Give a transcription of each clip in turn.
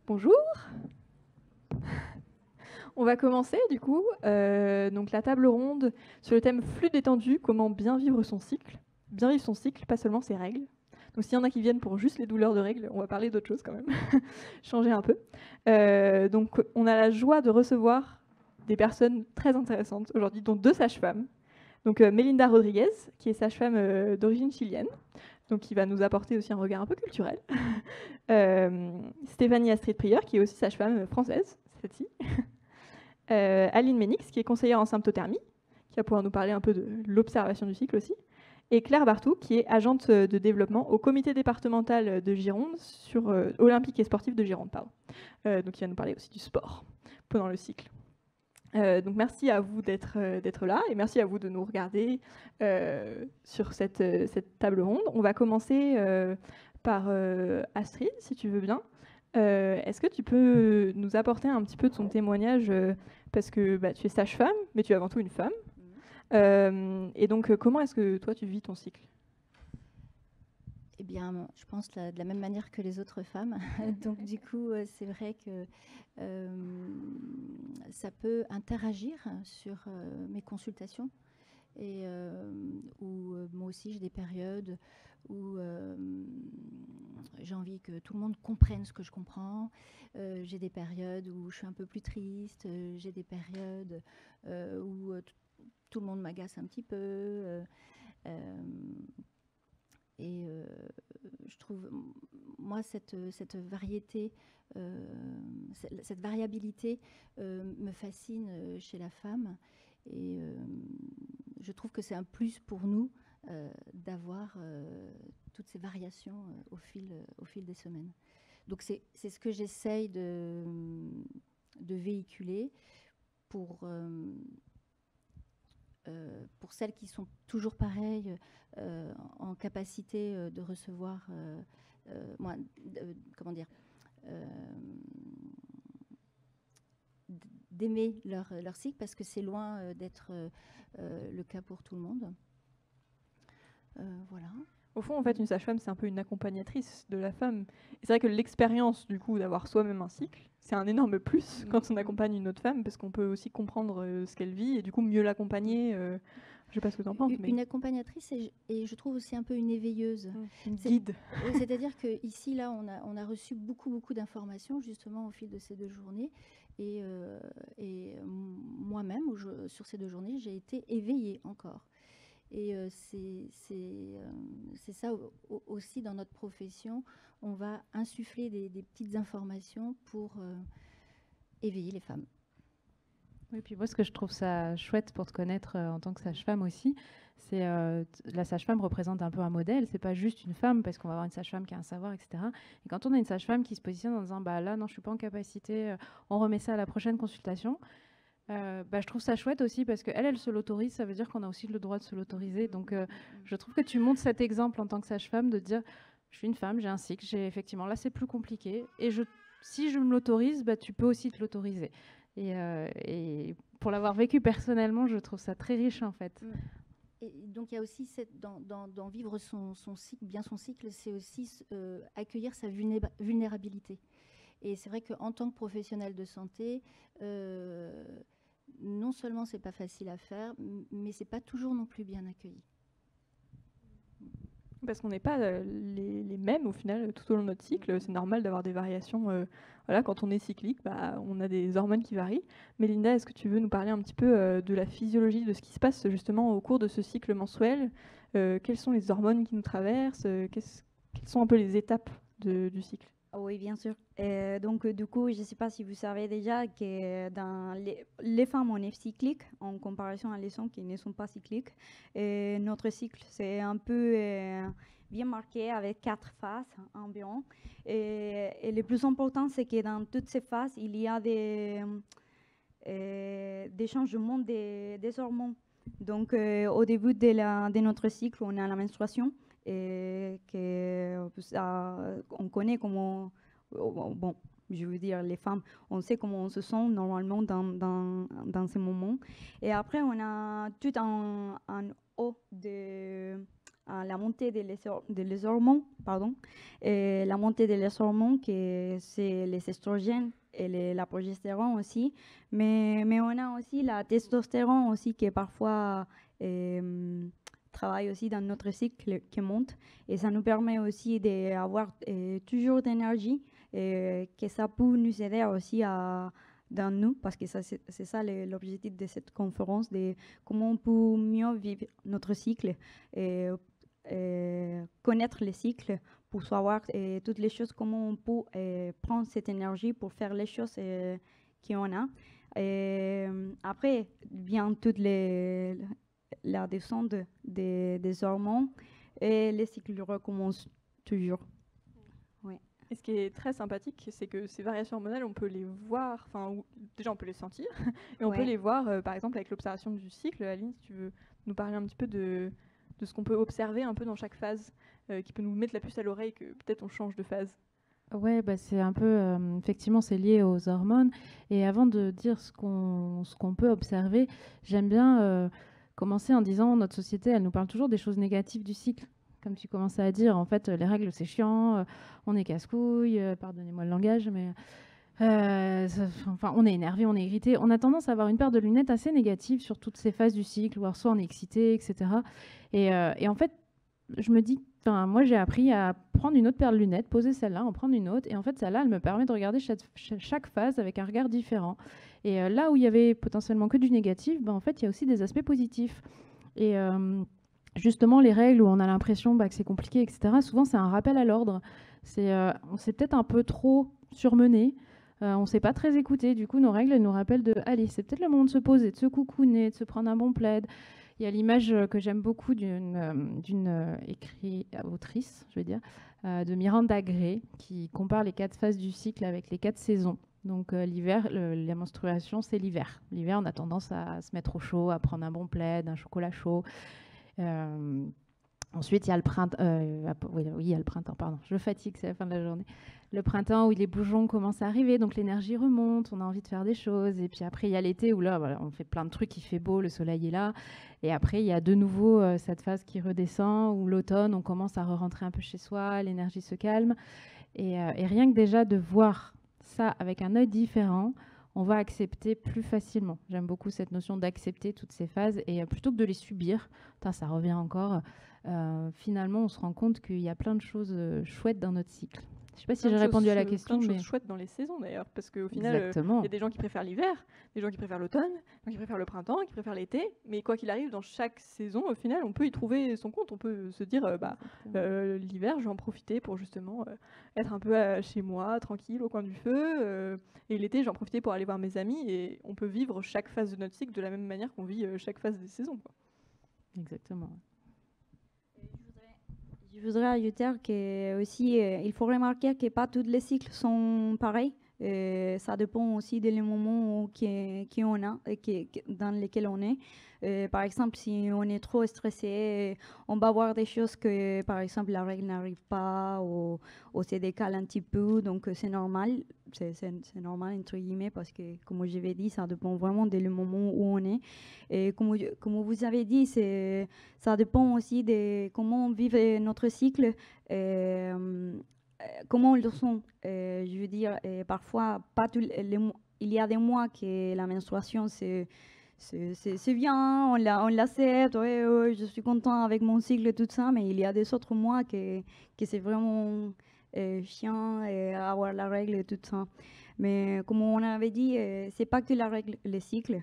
Bonjour. On va commencer du coup, donc la table ronde sur le thème flux détendu, comment bien vivre son cycle. Bien vivre son cycle, pas seulement ses règles. Donc s'il y en a qui viennent pour juste les douleurs de règles, on va parler d'autre chose quand même, changer un peu. Donc on a la joie de recevoir des personnes très intéressantes aujourd'hui, dont 2 sages-femmes. Donc Melinda Rodriguez, qui est sage-femme d'origine chilienne, donc qui va nous apporter aussi un regard un peu culturel. Stéphanie Astrid Prieur, qui est aussi sage-femme française, cette-ci. Aline Ménix, qui est conseillère en symptothermie, qui va pouvoir nous parler un peu de l'observation du cycle aussi. Et Claire Bartou, qui est agente de développement au comité départemental de Gironde, olympique et sportif de Gironde, pardon. Donc qui va nous parler aussi du sport pendant le cycle. Donc merci à vous d'être là et merci à vous de nous regarder sur cette table ronde. On va commencer par Astrid, si tu veux bien. Est-ce que tu peux nous apporter un petit peu de ton témoignage parce que tu es sage-femme, mais tu es avant tout une femme. Et donc, comment est-ce que toi, tu vis ton cycle? Eh bien, je pense de la même manière que les autres femmes. Donc, du coup, c'est vrai que ça peut interagir sur mes consultations. Et où moi aussi, j'ai des périodes où j'ai envie que tout le monde comprenne ce que je comprends. J'ai des périodes où je suis un peu plus triste. J'ai des périodes où tout le monde m'agace un petit peu. Et je trouve, moi, cette variété, cette variabilité me fascine chez la femme. Et je trouve que c'est un plus pour nous d'avoir toutes ces variations au fil des semaines. Donc c'est ce que j'essaye de véhiculer pour celles qui sont toujours pareilles, en capacité de recevoir, comment dire, d'aimer leur cycle, parce que c'est loin d'être le cas pour tout le monde. Voilà. Au fond, en fait, une sage-femme, c'est un peu une accompagnatrice de la femme. Et c'est vrai que l'expérience, du coup, d'avoir soi-même un cycle, c'est un énorme plus quand on accompagne une autre femme, parce qu'on peut aussi comprendre ce qu'elle vit et du coup mieux l'accompagner. Je sais pas ce que tu en penses, mais Une accompagnatrice et je trouve aussi un peu une éveilleuse. une guide. Oui, c'est-à-dire qu'ici, là, on a reçu beaucoup d'informations justement au fil de ces 2 journées. Et moi-même, sur ces 2 journées, j'ai été éveillée encore. Et c'est ça aussi dans notre profession. On va insuffler des petites informations pour éveiller les femmes. Oui, puis moi, ce que je trouve ça chouette pour te connaître en tant que sage-femme aussi, c'est la sage-femme représente un peu un modèle. C'est pas juste une femme, parce qu'on va avoir une sage-femme qui a un savoir, etc. Et quand on a une sage-femme qui se positionne en disant, bah là, non, je suis pas en capacité, on remet ça à la prochaine consultation. Je trouve ça chouette aussi parce qu'elle, elle se l'autorise, ça veut dire qu'on a aussi le droit de se l'autoriser. Donc, je trouve que tu montres cet exemple en tant que sage-femme de dire, je suis une femme, j'ai un cycle, effectivement, là, c'est plus compliqué. Et si je me l'autorise, tu peux aussi te l'autoriser. Et pour l'avoir vécu personnellement, je trouve ça très riche en fait. Et donc il y a aussi dans vivre son cycle, bien son cycle, c'est aussi accueillir sa vulnérabilité. Et c'est vrai qu'en tant que professionnel de santé, non seulement c'est pas facile à faire, mais c'est pas toujours non plus bien accueilli. Parce qu'on n'est pas les mêmes au final tout au long de notre cycle. C'est normal d'avoir des variations. Voilà, quand on est cyclique, on a des hormones qui varient. Mélinda, est-ce que tu veux nous parler un petit peu de la physiologie, de ce qui se passe justement au cours de ce cycle mensuel? Quelles sont les hormones qui nous traversent? Quelles sont un peu les étapes du cycle? Oui, bien sûr. Donc, du coup, je ne sais pas si vous savez déjà que dans les femmes, on est cyclique en comparaison à les hommes qui ne sont pas cycliques. Et notre cycle, c'est un peu bien marqué avec 4 phases environ. Et le plus important, c'est que dans toutes ces phases, il y a des changements des hormones. Donc, au début de notre cycle, on a la menstruation. Et on connaît comment, bon, je veux dire, les femmes, on sait comment on se sent normalement dans ces moments. Et après, on a tout un haut de la montée des hormones, pardon, et la montée des hormones, que c'est les estrogènes et la progestérone aussi, mais on a aussi la testostérone aussi qui parfois travaille aussi dans notre cycle qui monte, et ça nous permet aussi d'avoir toujours d'énergie, et que ça peut nous aider aussi dans nous, parce que c'est ça l'objectif de cette conférence, de comment on peut mieux vivre notre cycle et connaître les cycles pour savoir toutes les choses, comment on peut prendre cette énergie pour faire les choses qu'on a. Et après, vient toute la descente des hormones et les cycles recommencent toujours. Et ce qui est très sympathique, c'est que ces variations hormonales, on peut les voir, enfin, déjà on peut les sentir, et on peut les voir, par exemple, avec l'observation du cycle. Aline, si tu veux nous parler un petit peu de ce qu'on peut observer un peu dans chaque phase, qui peut nous mettre la puce à l'oreille que peut-être on change de phase. Ouais, bah c'est un peu, effectivement, c'est lié aux hormones. Et avant de dire ce qu'on peut observer, j'aime bien commencer en disant notre société, elle nous parle toujours des choses négatives du cycle. Comme tu commençais à dire, en fait, les règles, c'est chiant, on est casse-couille, pardonnez-moi le langage, mais enfin, on est énervé, on est irrité. On a tendance à avoir une paire de lunettes assez négative sur toutes ces phases du cycle, où soit on est excité, etc. Et en fait, je me dis, moi j'ai appris à prendre une autre paire de lunettes, poser celle-là, en prendre une autre, et en fait celle-là, elle me permet de regarder chaque phase avec un regard différent. Et là où il y avait potentiellement que du négatif, en fait il y a aussi des aspects positifs. Et justement, les règles où on a l'impression que c'est compliqué, etc., souvent c'est un rappel à l'ordre. On s'est peut-être un peu trop surmené, on ne s'est pas très écouté. Du coup, nos règles, elles nous rappellent allez, c'est peut-être le moment de se poser, de se coucouner, de se prendre un bon plaid. Il y a l'image que j'aime beaucoup d'une autrice, je veux dire, de Miranda Gray, qui compare les 4 phases du cycle avec les 4 saisons. Donc l'hiver, la menstruation, c'est l'hiver. L'hiver, on a tendance à se mettre au chaud, à prendre un bon plaid, un chocolat chaud. Ensuite, il y a le printemps. Oui, il y a le printemps, pardon. Je fatigue, c'est la fin de la journée. Le printemps où les bougeons commencent à arriver, donc l'énergie remonte, on a envie de faire des choses. Et puis après, il y a l'été où là, voilà, on fait plein de trucs, il fait beau, le soleil est là. Et après, il y a de nouveau cette phase qui redescend, où l'automne, on commence à re-rentrer un peu chez soi, l'énergie se calme. Et rien que déjà de voir ça avec un œil différent, on va accepter plus facilement. J'aime beaucoup cette notion d'accepter toutes ces phases, et plutôt que de les subir, ça revient encore, finalement, on se rend compte qu'il y a plein de choses chouettes dans notre cycle. Je ne sais pas si j'ai répondu à la question. Plein de choses chouettes dans les saisons d'ailleurs, parce qu'au final, il y a des gens qui préfèrent l'hiver, des gens qui préfèrent l'automne, des gens qui préfèrent le printemps, qui préfèrent l'été, mais quoi qu'il arrive, dans chaque saison, au final, on peut y trouver son compte. On peut se dire, l'hiver, je vais en profiter pour justement être un peu chez moi, tranquille, au coin du feu, et l'été, j'en profiter pour aller voir mes amis, et on peut vivre chaque phase de notre cycle de la même manière qu'on vit chaque phase des saisons, quoi. Exactement. Je voudrais ajouter que aussi, il faut remarquer que pas tous les cycles sont pareils. Ça dépend aussi des moments qu'on a, dans lesquels on est. Par exemple, si on est trop stressé, on va voir des choses que, par exemple, la règle n'arrive pas ou se décale un petit peu. Donc, c'est normal. C'est normal, entre guillemets, parce que, comme je l'ai dit, ça dépend vraiment du moment où on est. Et comme vous avez dit, ça dépend aussi de comment on vit notre cycle. Comment on le sent. Je veux dire, parfois, pas il y a des mois que la menstruation, c'est bien, on l'accepte, ouais, je suis content avec mon cycle et tout ça, mais il y a des autres mois que c'est vraiment chiant avoir la règle et tout ça. Mais comme on avait dit, c'est pas que la règle, le cycle.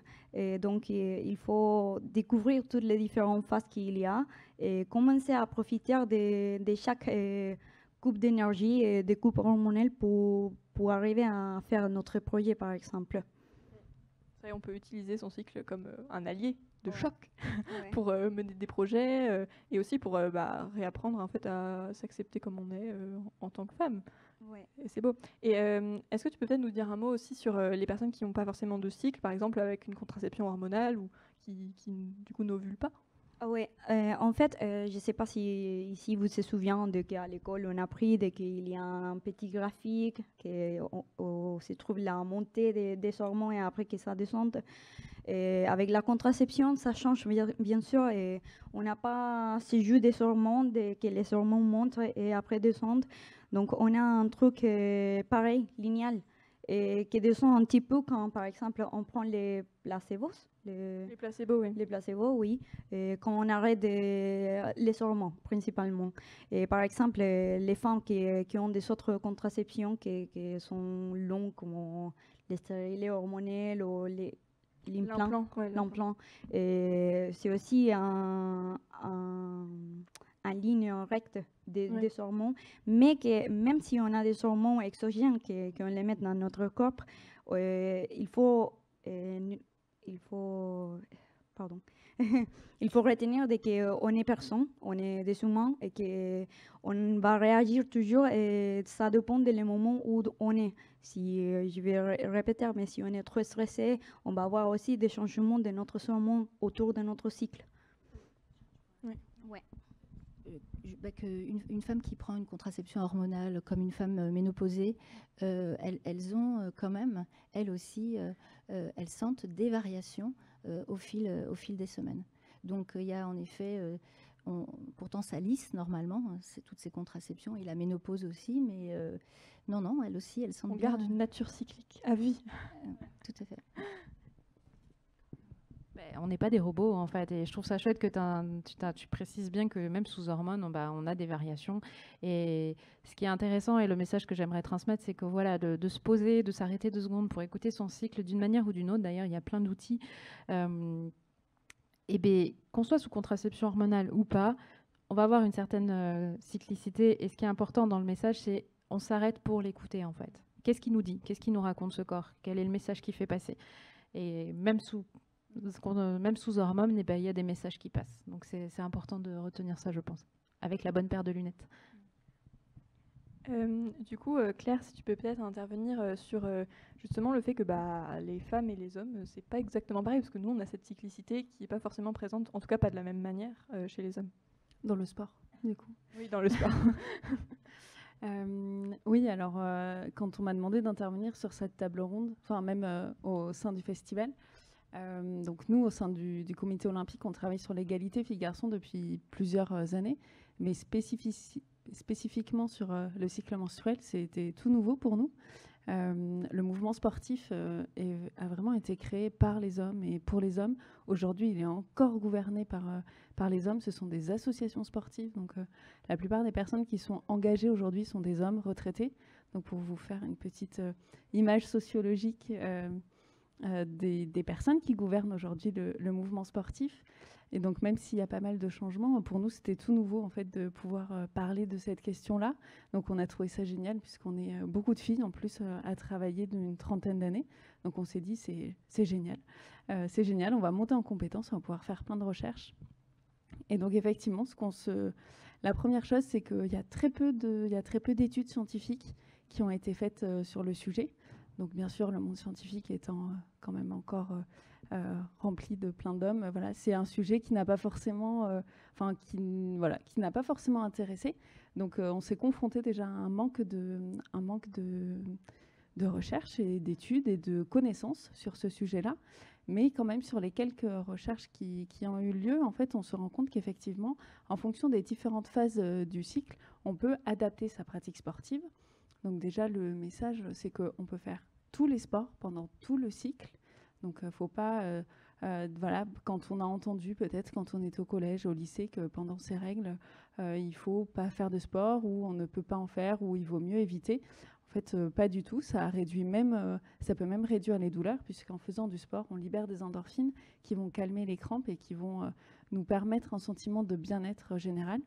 Donc, il faut découvrir toutes les différentes phases qu'il y a et commencer à profiter de chaque coupe d'énergie et des coupes hormonales pour arriver à faire notre projet, par exemple. On peut utiliser son cycle comme un allié de choc pour mener des projets et aussi pour réapprendre en fait à s'accepter comme on est en tant que femme. Ouais. Et c'est beau. Et est-ce que tu peux peut-être nous dire un mot aussi sur les personnes qui n'ont pas forcément de cycle, par exemple avec une contraception hormonale ou qui du coup n'ovulent pas? Oui, en fait, je ne sais pas si ici vous vous souvenez qu'à l'école on a appris qu'il y a un petit graphique où se trouve la montée des hormones et après que ça descende. Et avec la contraception, ça change bien sûr et on n'a pas ce jeu des hormones, que les hormones montent et après descendent. Donc on a un truc pareil, linéal, et qui descend un petit peu quand par exemple on prend les placebos. Les placebos, oui. Les placebos, oui, et quand on arrête les hormones principalement. Et par exemple, les femmes qui ont des autres contraceptions qui sont longues, comme les stérilets hormonaux ou l'implant. Ouais, L'implant. Et c'est aussi un ligne recte des hormones, mais que même si on a des hormones exogènes qu'on les met dans notre corps, il faut pardon. Il faut retenir qu'on est personne, on est des humains et qu'on va réagir toujours et ça dépend des moments où on est. Si, je vais répéter, mais si on est trop stressé, on va avoir aussi des changements de notre hormone autour de notre cycle. Ouais. Une femme qui prend une contraception hormonale comme une femme ménopausée, elles ont quand même, elles aussi, elles sentent des variations au fil des semaines. Donc il y a en effet, pourtant ça lisse normalement, toutes ces contraceptions et la ménopause aussi, mais non, elles aussi, elles sentent on bien. garde une nature cyclique à vie. Tout à fait. On n'est pas des robots en fait, et je trouve ça chouette que tu précises bien que même sous hormones, on a des variations. Et ce qui est intéressant et le message que j'aimerais transmettre, c'est que voilà, de se poser, de s'arrêter 2 secondes pour écouter son cycle d'une manière ou d'une autre. D'ailleurs, il y a plein d'outils. Et bien, qu'on soit sous contraception hormonale ou pas, on va avoir une certaine cyclicité. Et ce qui est important dans le message, c'est on s'arrête pour l'écouter en fait. Qu'est-ce qu'il nous dit? Qu'est-ce qu'il nous raconte ce corps? Quel est le message qu'il fait passer? Et même sous hormones, il y a des messages qui passent. Donc c'est important de retenir ça, je pense, avec la bonne paire de lunettes. Du coup, Claire, si tu peux peut-être intervenir sur justement le fait que les femmes et les hommes, c'est pas exactement pareil, parce que nous, on a cette cyclicité qui n'est pas forcément présente, en tout cas pas de la même manière chez les hommes. Dans le sport, du coup. Oui, dans le sport. Oui, alors quand on m'a demandé d'intervenir sur cette table ronde, enfin même au sein du festival, donc nous, au sein du comité olympique, on travaille sur l'égalité filles-garçons depuis plusieurs années, mais spécifiquement sur le cycle menstruel, c'était tout nouveau pour nous. Le mouvement sportif a vraiment été créé par les hommes et pour les hommes. Aujourd'hui, il est encore gouverné par les hommes. Ce sont des associations sportives. Donc, la plupart des personnes qui sont engagées aujourd'hui sont des hommes retraités. Donc, pour vous faire une petite image sociologique des personnes qui gouvernent aujourd'hui le mouvement sportif. Et donc, même s'il y a pas mal de changements, pour nous, c'était tout nouveau, en fait, de pouvoir parler de cette question-là. Donc, on a trouvé ça génial, puisqu'on est beaucoup de filles, en plus, à travailler d'une 30aine d'années. Donc, on s'est dit, c'est génial. C'est génial, on va monter en compétences, on va pouvoir faire plein de recherches. Et donc, effectivement, la première chose, c'est qu'il y a très peu d'études scientifiques qui ont été faites sur le sujet. Donc, bien sûr, le monde scientifique étant quand même encore rempli de plein d'hommes, voilà, c'est un sujet qui n'a pas forcément, qui n'a pas forcément intéressé. Donc, on s'est confronté déjà à un manque de recherche et d'études et de connaissances sur ce sujet-là. Mais quand même, sur les quelques recherches qui ont eu lieu, en fait, on se rend compte qu'effectivement, en fonction des différentes phases du cycle, on peut adapter sa pratique sportive. Donc déjà, le message, c'est qu'on peut faire tous les sports pendant tout le cycle. Donc, il ne faut pas, quand on a entendu peut-être quand on est au collège, au lycée, que pendant ces règles, il ne faut pas faire de sport ou on ne peut pas en faire ou il vaut mieux éviter. En fait, pas du tout. Ça peut même réduire les douleurs puisqu'en faisant du sport, on libère des endorphines qui vont calmer les crampes et qui vont nous permettre un sentiment de bien-être général.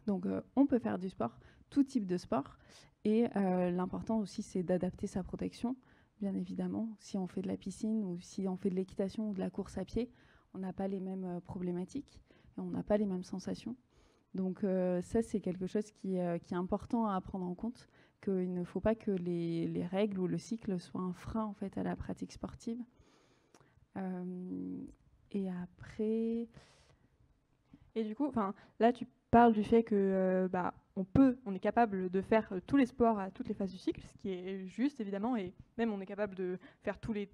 Donc, on peut faire du sport, tout type de sport. Et l'important aussi, c'est d'adapter sa protection. Bien évidemment, si on fait de la piscine ou si on fait de l'équitation ou de la course à pied, on n'a pas les mêmes problématiques et on n'a pas les mêmes sensations. Donc ça, c'est quelque chose qui est important à prendre en compte, qu'il ne faut pas que les règles ou le cycle soient un frein en fait, à la pratique sportive. Et après, Et du coup, là, tu parles du fait que on est capable de faire tous les sports à toutes les phases du cycle, ce qui est juste évidemment, et même on est capable de faire tous les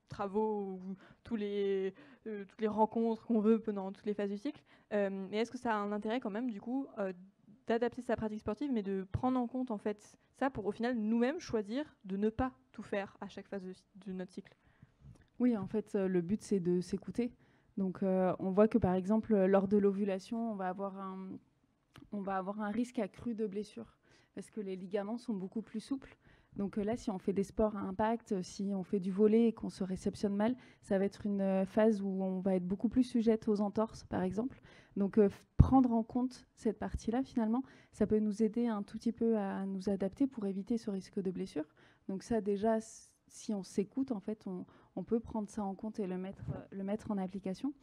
travaux ou toutes les rencontres qu'on veut pendant toutes les phases du cycle. Mais est-ce que ça a un intérêt quand même, du coup, d'adapter sa pratique sportive, mais de prendre en compte en fait ça pour au final nous-mêmes choisir de ne pas tout faire à chaque phase de notre cycle? Oui, en fait, le but, c'est de s'écouter. Donc, on voit que, par exemple, lors de l'ovulation, on va avoir un risque accru de blessure parce que les ligaments sont beaucoup plus souples. Donc là, si on fait des sports à impact, si on fait du volley et qu'on se réceptionne mal, ça va être une phase où on va être beaucoup plus sujette aux entorses, par exemple. Donc prendre en compte cette partie-là, finalement, ça peut nous aider un tout petit peu à nous adapter pour éviter ce risque de blessure. Donc ça, déjà, si on s'écoute, en fait, on peut prendre ça en compte et le mettre en application.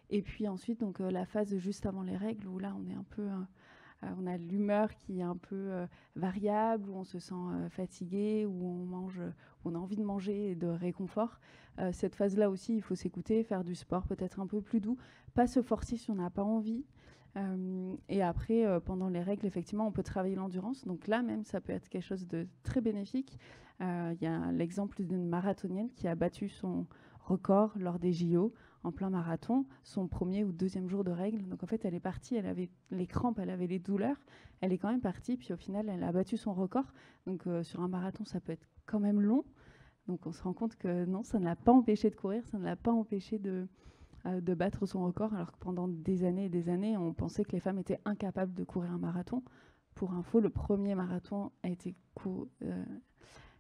Et puis ensuite, donc, la phase juste avant les règles, où là, on est un peu... on a l'humeur qui est un peu variable, où on se sent fatigué, où on a envie de manger et de réconfort. Cette phase-là aussi, il faut s'écouter, faire du sport peut-être un peu plus doux, pas se forcer si on n'a pas envie. Et après, pendant les règles, effectivement, on peut travailler l'endurance. Donc là même, ça peut être quelque chose de très bénéfique. Il y a l'exemple d'une marathonienne qui a battu son record lors des JO en plein marathon, son premier ou deuxième jour de règles. Donc en fait, elle est partie, elle avait les crampes, elle avait les douleurs, elle est quand même partie, puis au final, elle a battu son record. Donc sur un marathon, ça peut être quand même long. Donc on se rend compte que non, ça ne l'a pas empêché de courir, ça ne l'a pas empêché de battre son record, alors que pendant des années et des années, on pensait que les femmes étaient incapables de courir un marathon. Pour info, le premier marathon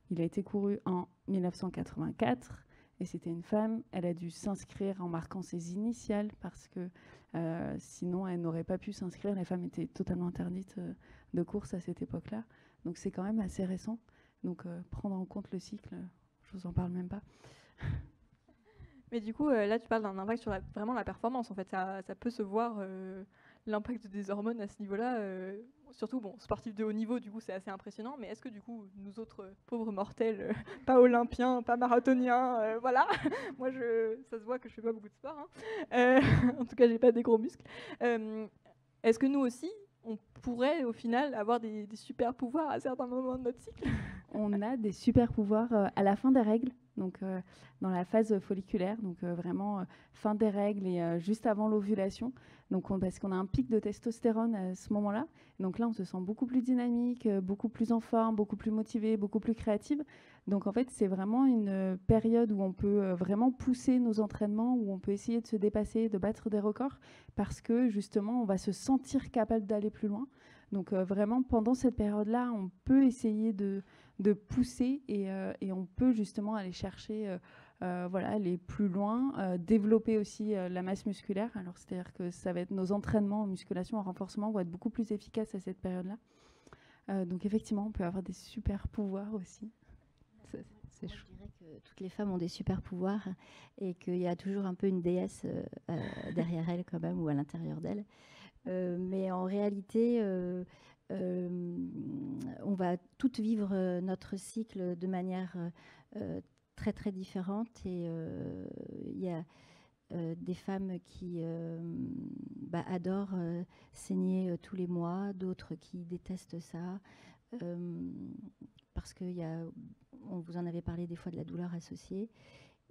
il a été couru en 1984. Et c'était une femme, elle a dû s'inscrire en marquant ses initiales parce que sinon elle n'aurait pas pu s'inscrire. Les femmes étaient totalement interdites de course à cette époque-là. Donc c'est quand même assez récent. Donc prendre en compte le cycle, je vous en parle même pas. Mais du coup, là, tu parles d'un impact sur vraiment la performance. En fait, ça peut se voir l'impact des hormones à ce niveau-là. Surtout, sportifs de haut niveau, du coup, c'est assez impressionnant. Mais est-ce que, du coup, nous autres pauvres mortels, pas olympiens, pas marathoniens, voilà, moi, ça se voit que je fais pas beaucoup de sport. En tout cas, j'ai pas des gros muscles. Est-ce que nous aussi, on pourrait, au final, avoir des super pouvoirs à certains moments de notre cycle? On a des super pouvoirs à la fin des règles, donc dans la phase folliculaire, donc vraiment fin des règles et juste avant l'ovulation. Donc parce qu'on a un pic de testostérone à ce moment-là. Donc là, on se sent beaucoup plus dynamique, beaucoup plus en forme, beaucoup plus motivé, beaucoup plus créative. Donc en fait, c'est vraiment une période où on peut vraiment pousser nos entraînements, où on peut essayer de se dépasser, de battre des records, parce que justement, on va se sentir capable d'aller plus loin. Donc vraiment, pendant cette période-là, on peut essayer de pousser et on peut justement aller chercher aller plus loin, développer aussi la masse musculaire. Alors c'est-à-dire que ça va être nos entraînements en musculation, en renforcement vont être beaucoup plus efficaces à cette période-là. Donc effectivement, on peut avoir des super pouvoirs aussi. C'est chou. Je dirais que toutes les femmes ont des super pouvoirs et qu'il y a toujours un peu une déesse derrière elles quand même ou à l'intérieur d'elles. Mais en réalité, on va toutes vivre notre cycle de manière très très différente et il y a des femmes qui adorent saigner tous les mois, d'autres qui détestent ça parce que on vous en avait parlé des fois de la douleur associée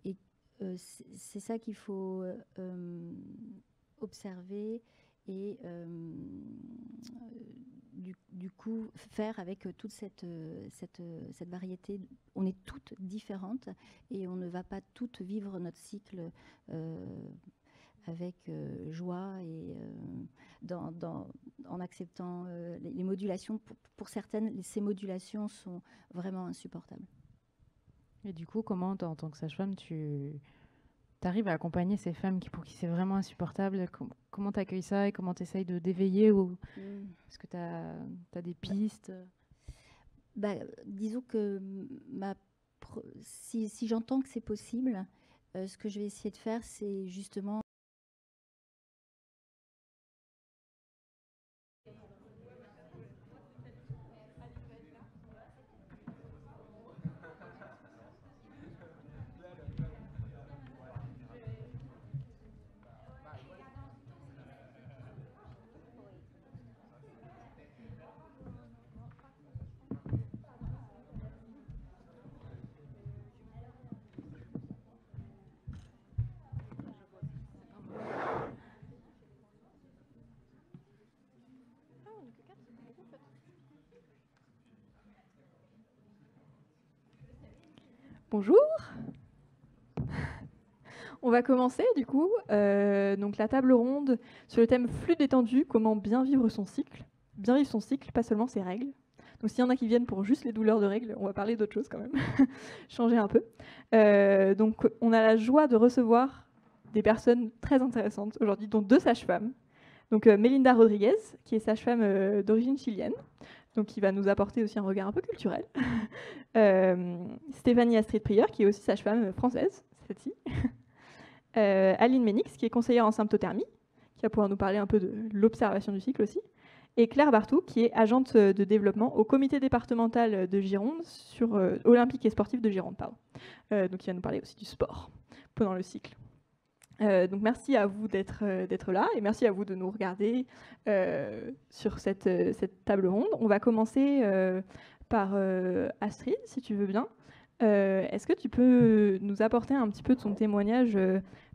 et c'est ça qu'il faut observer et du coup faire avec toute cette variété. On est toutes différentes et on ne va pas toutes vivre notre cycle avec joie et en acceptant les modulations. Pour certaines, ces modulations sont vraiment insupportables. Et du coup, comment, en tant que sage-femme, tu arrives à accompagner ces femmes pour qui c'est vraiment insupportable? Comment tu accueilles ça et comment tu essayes de d'éveiller Est-ce que tu as des pistes? Disons que si j'entends que c'est possible, ce que je vais essayer de faire, c'est justement Bonjour. On va commencer du coup, donc la table ronde sur le thème flux détendu, comment bien vivre son cycle. Bien vivre son cycle, pas seulement ses règles. Donc s'il y en a qui viennent pour juste les douleurs de règles, on va parler d'autre chose quand même, changer un peu. Donc on a la joie de recevoir des personnes très intéressantes aujourd'hui, dont 2 sages-femmes. Donc Melinda Rodriguez, qui est sage-femme d'origine chilienne, donc qui va nous apporter aussi un regard un peu culturel. Stéphanie Astrid Prieur, qui est aussi sage-femme française, celle-ci. Aline Ménix, qui est conseillère en symptothermie, qui va pouvoir nous parler un peu de l'observation du cycle aussi. Et Claire Bartou, qui est agente de développement au comité départemental de Gironde, olympique et sportif de Gironde, pardon. Donc qui va nous parler aussi du sport pendant le cycle. Donc merci à vous d'être là et merci à vous de nous regarder sur cette table ronde. On va commencer par Astrid, si tu veux bien. Est-ce que tu peux nous apporter un petit peu de ton témoignage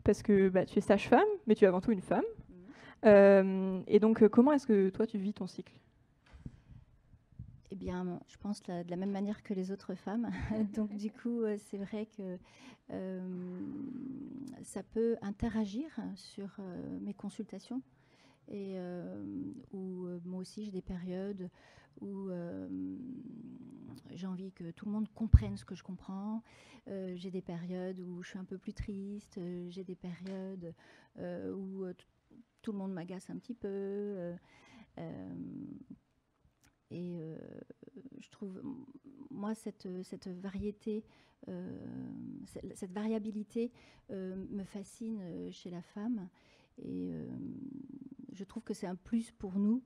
parce que tu es sage-femme, mais tu es avant tout une femme. Et donc, comment est-ce que toi, tu vis ton cycle ? Eh bien, je pense de la même manière que les autres femmes. Donc, du coup, c'est vrai que ça peut interagir sur mes consultations. Et où moi aussi, j'ai des périodes où j'ai envie que tout le monde comprenne ce que je comprends. J'ai des périodes où je suis un peu plus triste. J'ai des périodes où tout le monde m'agace un petit peu. Et je trouve, moi, cette variété, cette variabilité me fascine chez la femme. Et je trouve que c'est un plus pour nous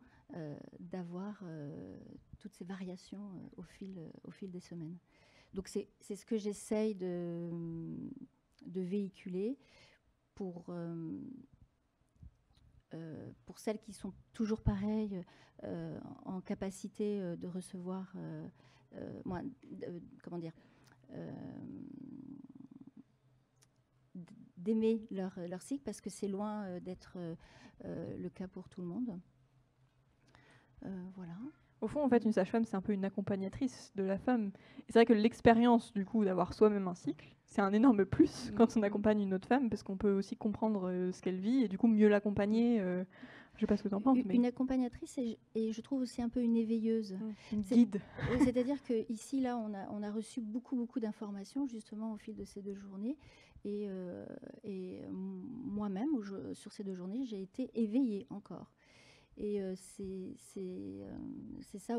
d'avoir toutes ces variations au fil des semaines. Donc c'est ce que j'essaye de véhiculer pour celles qui sont toujours pareilles, en capacité de recevoir, d'aimer leur cycle, parce que c'est loin d'être le cas pour tout le monde. Voilà. Au fond, en fait, une sage-femme, c'est un peu une accompagnatrice de la femme. Et c'est vrai que l'expérience, du coup, d'avoir soi-même un cycle, c'est un énorme plus quand on accompagne une autre femme, parce qu'on peut aussi comprendre ce qu'elle vit et du coup mieux l'accompagner. Je ne sais pas ce que tu en penses. Une accompagnatrice et je trouve aussi un peu une éveilleuse. Une guide. C'est-à-dire qu'ici, là, on a reçu beaucoup d'informations, justement, au fil de ces 2 journées. Et moi-même, sur ces 2 journées, j'ai été éveillée encore. Et c'est ça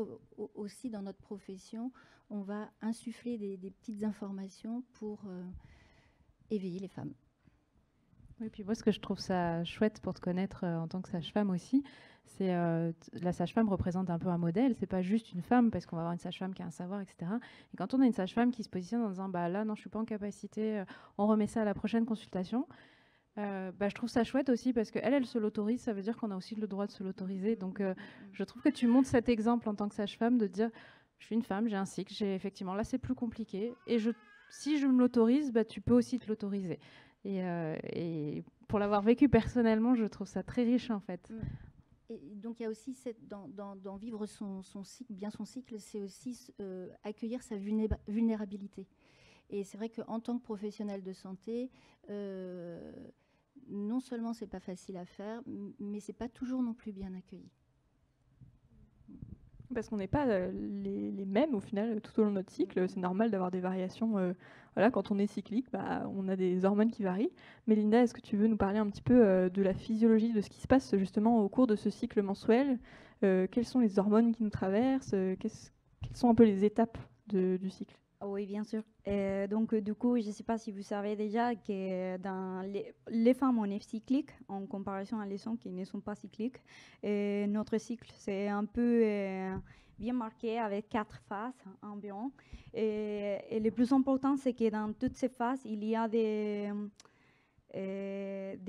aussi dans notre profession. On va insuffler des petites informations pour éveiller les femmes. Oui, puis moi, ce que je trouve ça chouette pour te connaître en tant que sage-femme aussi, c'est la sage-femme représente un peu un modèle. C'est pas juste une femme, parce qu'on va avoir une sage-femme qui a un savoir, etc. Et quand on a une sage-femme qui se positionne en disant, là, non, je suis pas en capacité, on remet ça à la prochaine consultation. Je trouve ça chouette aussi parce qu'elle se l'autorise, ça veut dire qu'on a aussi le droit de se l'autoriser. Donc je trouve que tu montres cet exemple en tant que sage-femme de dire je suis une femme, j'ai un cycle, effectivement là c'est plus compliqué et si je me l'autorise, tu peux aussi te l'autoriser. Et pour l'avoir vécu personnellement, je trouve ça très riche en fait. Et donc il y a aussi dans vivre son cycle, bien son cycle, c'est aussi accueillir sa vulnérabilité. Et c'est vrai qu'en tant que professionnel de santé, non seulement c'est pas facile à faire, mais c'est pas toujours non plus bien accueilli. Parce qu'on n'est pas les mêmes au final tout au long de notre cycle. C'est normal d'avoir des variations. Voilà, quand on est cyclique, on a des hormones qui varient. Mélinda, est-ce que tu veux nous parler un petit peu de la physiologie, de ce qui se passe justement au cours de ce cycle mensuel ? Quelles sont les hormones qui nous traversent ? Quelles sont un peu les étapes du cycle ? Oui, bien sûr. Donc, du coup, je ne sais pas si vous savez déjà que dans les femmes, on est cyclique en comparaison à les hommes qui ne sont pas cycliques. Notre cycle, c'est un peu bien marqué avec 4 phases environ. Et le plus important, c'est que dans toutes ces phases, il y a des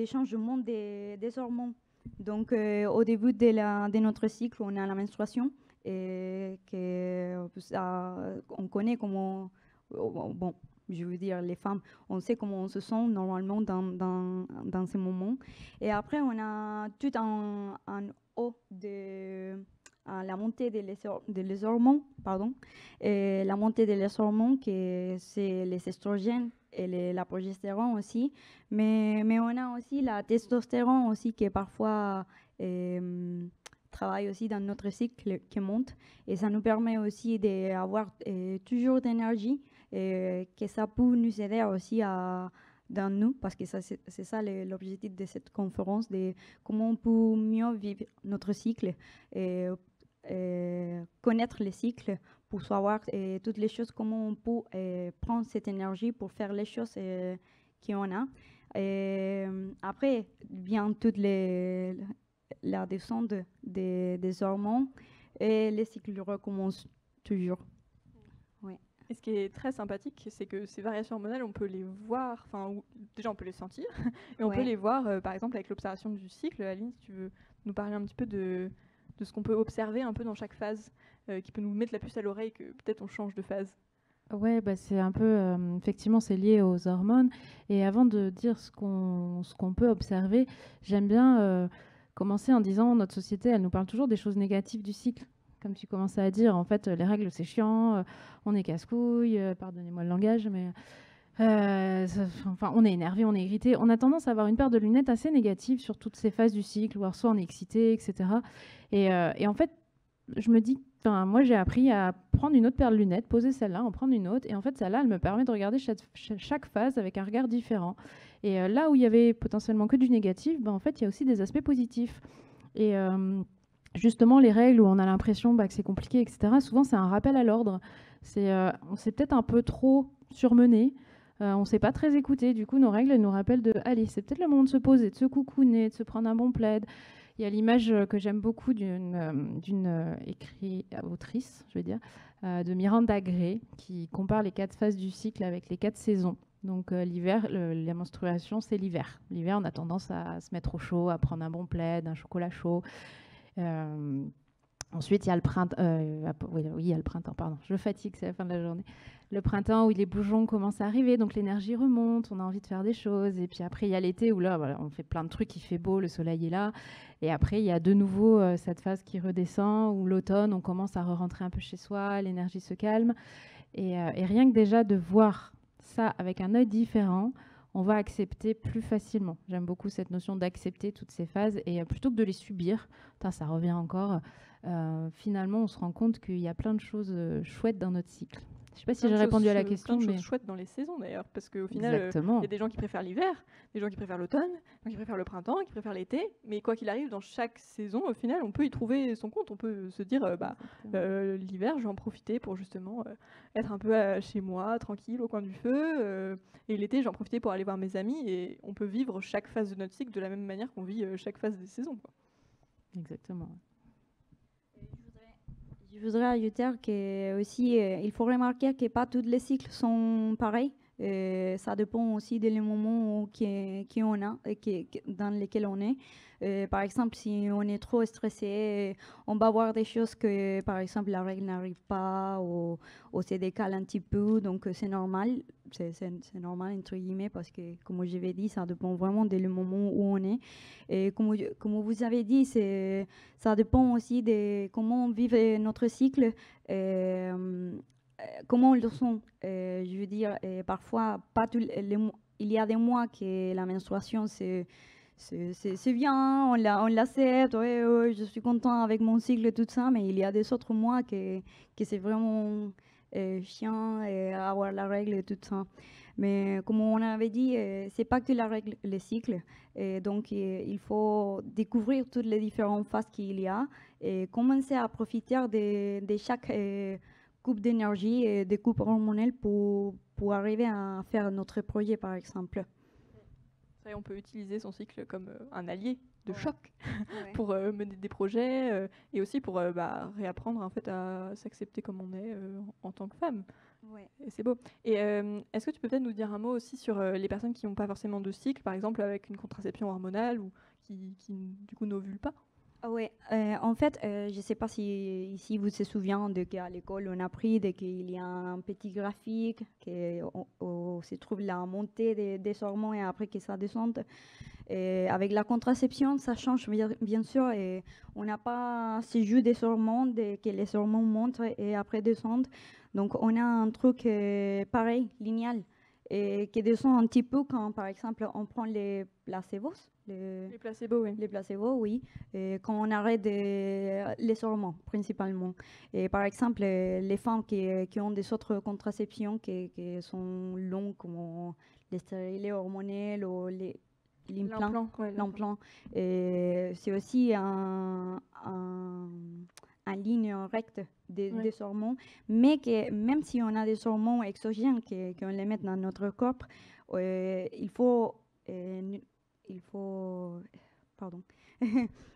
changements des hormones. Donc, au début de notre cycle, on a la menstruation. Et on connaît comment, je veux dire, les femmes, on sait comment on se sent normalement dans ces moments. Et après, on a tout un haut de la montée des hormones, pardon, et la montée des hormones, que c'est les estrogènes et la progestérone aussi, mais on a aussi la testostérone aussi qui parfois travaille aussi dans notre cycle qui monte, et ça nous permet aussi d'avoir toujours d'énergie, et que ça peut nous aider aussi dans nous, parce que c'est ça l'objectif de cette conférence, de comment on peut mieux vivre notre cycle et connaître les cycles pour savoir toutes les choses, comment on peut prendre cette énergie pour faire les choses qu'on a. Et après vient toute la descente des hormones et les cycles recommencent toujours. Et ce qui est très sympathique, c'est que ces variations hormonales, on peut les voir, enfin, déjà on peut les sentir, et on peut les voir, par exemple, avec l'observation du cycle. Aline, si tu veux nous parler un petit peu de ce qu'on peut observer un peu dans chaque phase, qui peut nous mettre la puce à l'oreille que peut-être on change de phase. Ouais, bah c'est un peu, effectivement, c'est lié aux hormones. Et avant de dire ce qu'on peut observer, j'aime bien commencer en disant notre société, elle nous parle toujours des choses négatives du cycle. Comme tu commençais à dire, en fait, les règles, c'est chiant, on est casse-couille, pardonnez-moi le langage, mais enfin, on est énervé, on est irrité. On a tendance à avoir une paire de lunettes assez négative sur toutes ces phases du cycle, où soit on est excité, etc. Et en fait, je me dis, moi j'ai appris à prendre une autre paire de lunettes, poser celle-là, en prendre une autre, et en fait celle-là, elle me permet de regarder chaque phase avec un regard différent. Et là où il y avait potentiellement que du négatif, en fait, il y a aussi des aspects positifs. Et justement, les règles où on a l'impression que c'est compliqué, etc., souvent c'est un rappel à l'ordre. On s'est peut-être un peu trop surmené, on ne s'est pas très écouté. Du coup, nos règles, elles nous rappellent allez, c'est peut-être le moment de se poser, de se coucouner, de se prendre un bon plaid. Il y a l'image que j'aime beaucoup d'une autrice, je veux dire, de Miranda Gray, qui compare les 4 phases du cycle avec les 4 saisons. Donc l'hiver, la menstruation, c'est l'hiver. L'hiver, on a tendance à se mettre au chaud, à prendre un bon plaid, un chocolat chaud. Ensuite, il y a le printemps. Oui, il y a le printemps, pardon. Je fatigue, c'est la fin de la journée. Le printemps où les bourgeons commencent à arriver, donc l'énergie remonte, on a envie de faire des choses. Et puis après, il y a l'été où là, voilà, on fait plein de trucs, il fait beau, le soleil est là. Et après, il y a de nouveau cette phase qui redescend, où l'automne, on commence à re-rentrer un peu chez soi, l'énergie se calme. Et rien que déjà de voir ça avec un œil différent, on va accepter plus facilement. J'aime beaucoup cette notion d'accepter toutes ces phases, et plutôt que de les subir, ça revient encore, finalement, on se rend compte qu'il y a plein de choses chouettes dans notre cycle. Je ne sais pas si j'ai répondu à la question. Plein de choses chouettes dans les saisons d'ailleurs, parce qu'au final, il y a des gens qui préfèrent l'hiver, des gens qui préfèrent l'automne, des gens qui préfèrent le printemps, qui préfèrent l'été, mais quoi qu'il arrive, dans chaque saison, au final, on peut y trouver son compte. On peut se dire, l'hiver, je vais en profiter pour justement être un peu chez moi, tranquille, au coin du feu, et l'été, j'en profiter pour aller voir mes amis, et on peut vivre chaque phase de notre cycle de la même manière qu'on vit chaque phase des saisons, quoi. Exactement. Je voudrais ajouter que aussi, il faut remarquer que pas tous les cycles sont pareils. Ça dépend aussi des moments qu'on a, dans lesquels on est. Par exemple, si on est trop stressé, on va voir des choses que, par exemple, la règle n'arrive pas ou se décale un petit peu. Donc, c'est normal. C'est normal, entre guillemets, parce que, comme je l'ai dit, ça dépend vraiment du moment où on est. Et comme vous avez dit, ça dépend aussi de comment on vit notre cycle. Comment on le sent. Je veux dire, parfois, pas il y a des mois que la menstruation, c'est bien, on l'accepte, ouais, je suis content avec mon cycle et tout ça, mais il y a des autres mois que c'est vraiment chiant avoir la règle et tout ça. Mais comme on avait dit, c'est pas que la règle, le cycle. Donc, il faut découvrir toutes les différentes phases qu'il y a et commencer à profiter de chaque coupe d'énergie et des coupes hormonales pour arriver à faire notre projet, par exemple. On peut utiliser son cycle comme un allié de choc pour mener des projets et aussi pour réapprendre en fait à s'accepter comme on est en tant que femme. Ouais. Et c'est beau. Et est-ce que tu peux peut-être nous dire un mot aussi sur les personnes qui n'ont pas forcément de cycle, par exemple avec une contraception hormonale ou qui du coup n'ovulent pas? Oui, en fait, je ne sais pas si ici vous vous souvenez qu'à l'école on a appris qu'il y a un petit graphique où se trouve la montée des hormones et après que ça descende. Et avec la contraception, ça change bien sûr et on n'a pas ce jeu des hormones, que les hormones montent et après descendent. Donc on a un truc pareil, linéal, et qui descend un petit peu quand par exemple on prend les placebos. Les placebos, oui. Les placebos, oui. Et quand on arrête les hormones, principalement. Et par exemple, les femmes qui ont des autres contraceptions qui sont longues, comme les stérilés hormonels ou l'implant. L'implant. Et c'est aussi un ligne recte des hormones. Mais que, même si on a des hormones exogènes qu'on les met dans notre corps, il faut pardon,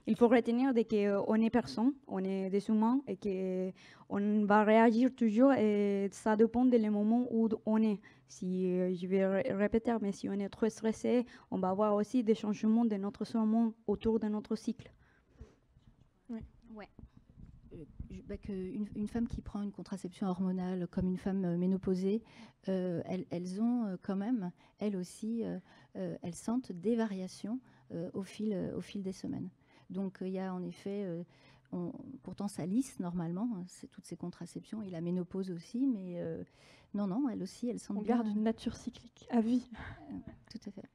il faut retenir qu'on est personne, on est des humains et qu'on va réagir toujours et ça dépend des moments où on est. Si, je vais répéter, mais si on est trop stressé, on va avoir aussi des changements de notre hormone autour de notre cycle. Oui. Ouais. Une femme qui prend une contraception hormonale comme une femme ménopausée, elles ont quand même, elles aussi, elles sentent des variations au fil des semaines. Donc il y a en effet, pourtant ça lisse normalement, toutes ces contraceptions et la ménopause aussi, mais non, elles aussi, elles sentent On bien. garde une nature cyclique à vie. Tout à fait.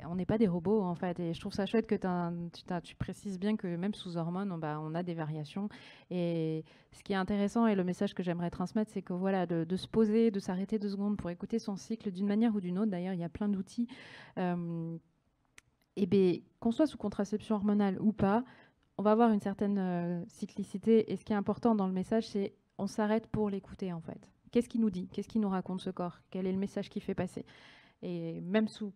On n'est pas des robots en fait, et je trouve ça chouette que tu précises bien que même sous hormones, on a des variations. Et ce qui est intéressant et le message que j'aimerais transmettre, c'est que voilà, de se poser, de s'arrêter 2 secondes pour écouter son cycle d'une manière ou d'une autre. D'ailleurs, il y a plein d'outils. Et bien, qu'on soit sous contraception hormonale ou pas, on va avoir une certaine cyclicité. Et ce qui est important dans le message, c'est on s'arrête pour l'écouter en fait. Qu'est-ce qu'il nous dit? Qu'est-ce qu'il nous raconte ce corps? Quel est le message qu'il fait passer? Et même sous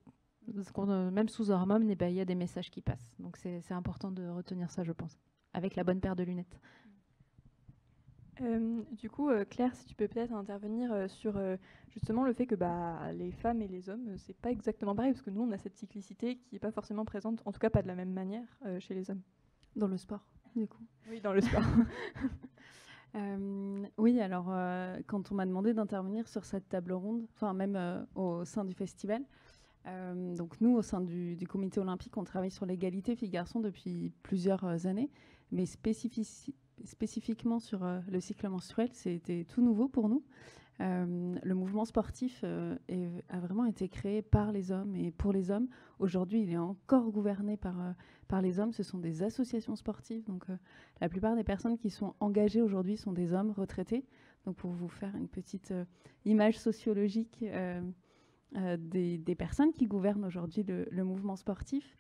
hormones, il y a des messages qui passent. Donc c'est important de retenir ça, je pense, avec la bonne paire de lunettes. Du coup, Claire, si tu peux peut-être intervenir sur justement le fait que les femmes et les hommes, c'est pas exactement pareil, parce que nous, on a cette cyclicité qui n'est pas forcément présente, en tout cas pas de la même manière chez les hommes. Dans le sport, du coup. Oui, dans le sport. Oui, alors quand on m'a demandé d'intervenir sur cette table ronde, enfin même au sein du festival, donc nous, au sein du comité olympique, on travaille sur l'égalité filles-garçons depuis plusieurs années, mais spécifiquement sur le cycle menstruel, c'était tout nouveau pour nous. Le mouvement sportif a vraiment été créé par les hommes et pour les hommes. Aujourd'hui, il est encore gouverné par les hommes. Ce sont des associations sportives. Donc, la plupart des personnes qui sont engagées aujourd'hui sont des hommes retraités. Donc, pour vous faire une petite image sociologique des personnes qui gouvernent aujourd'hui le mouvement sportif.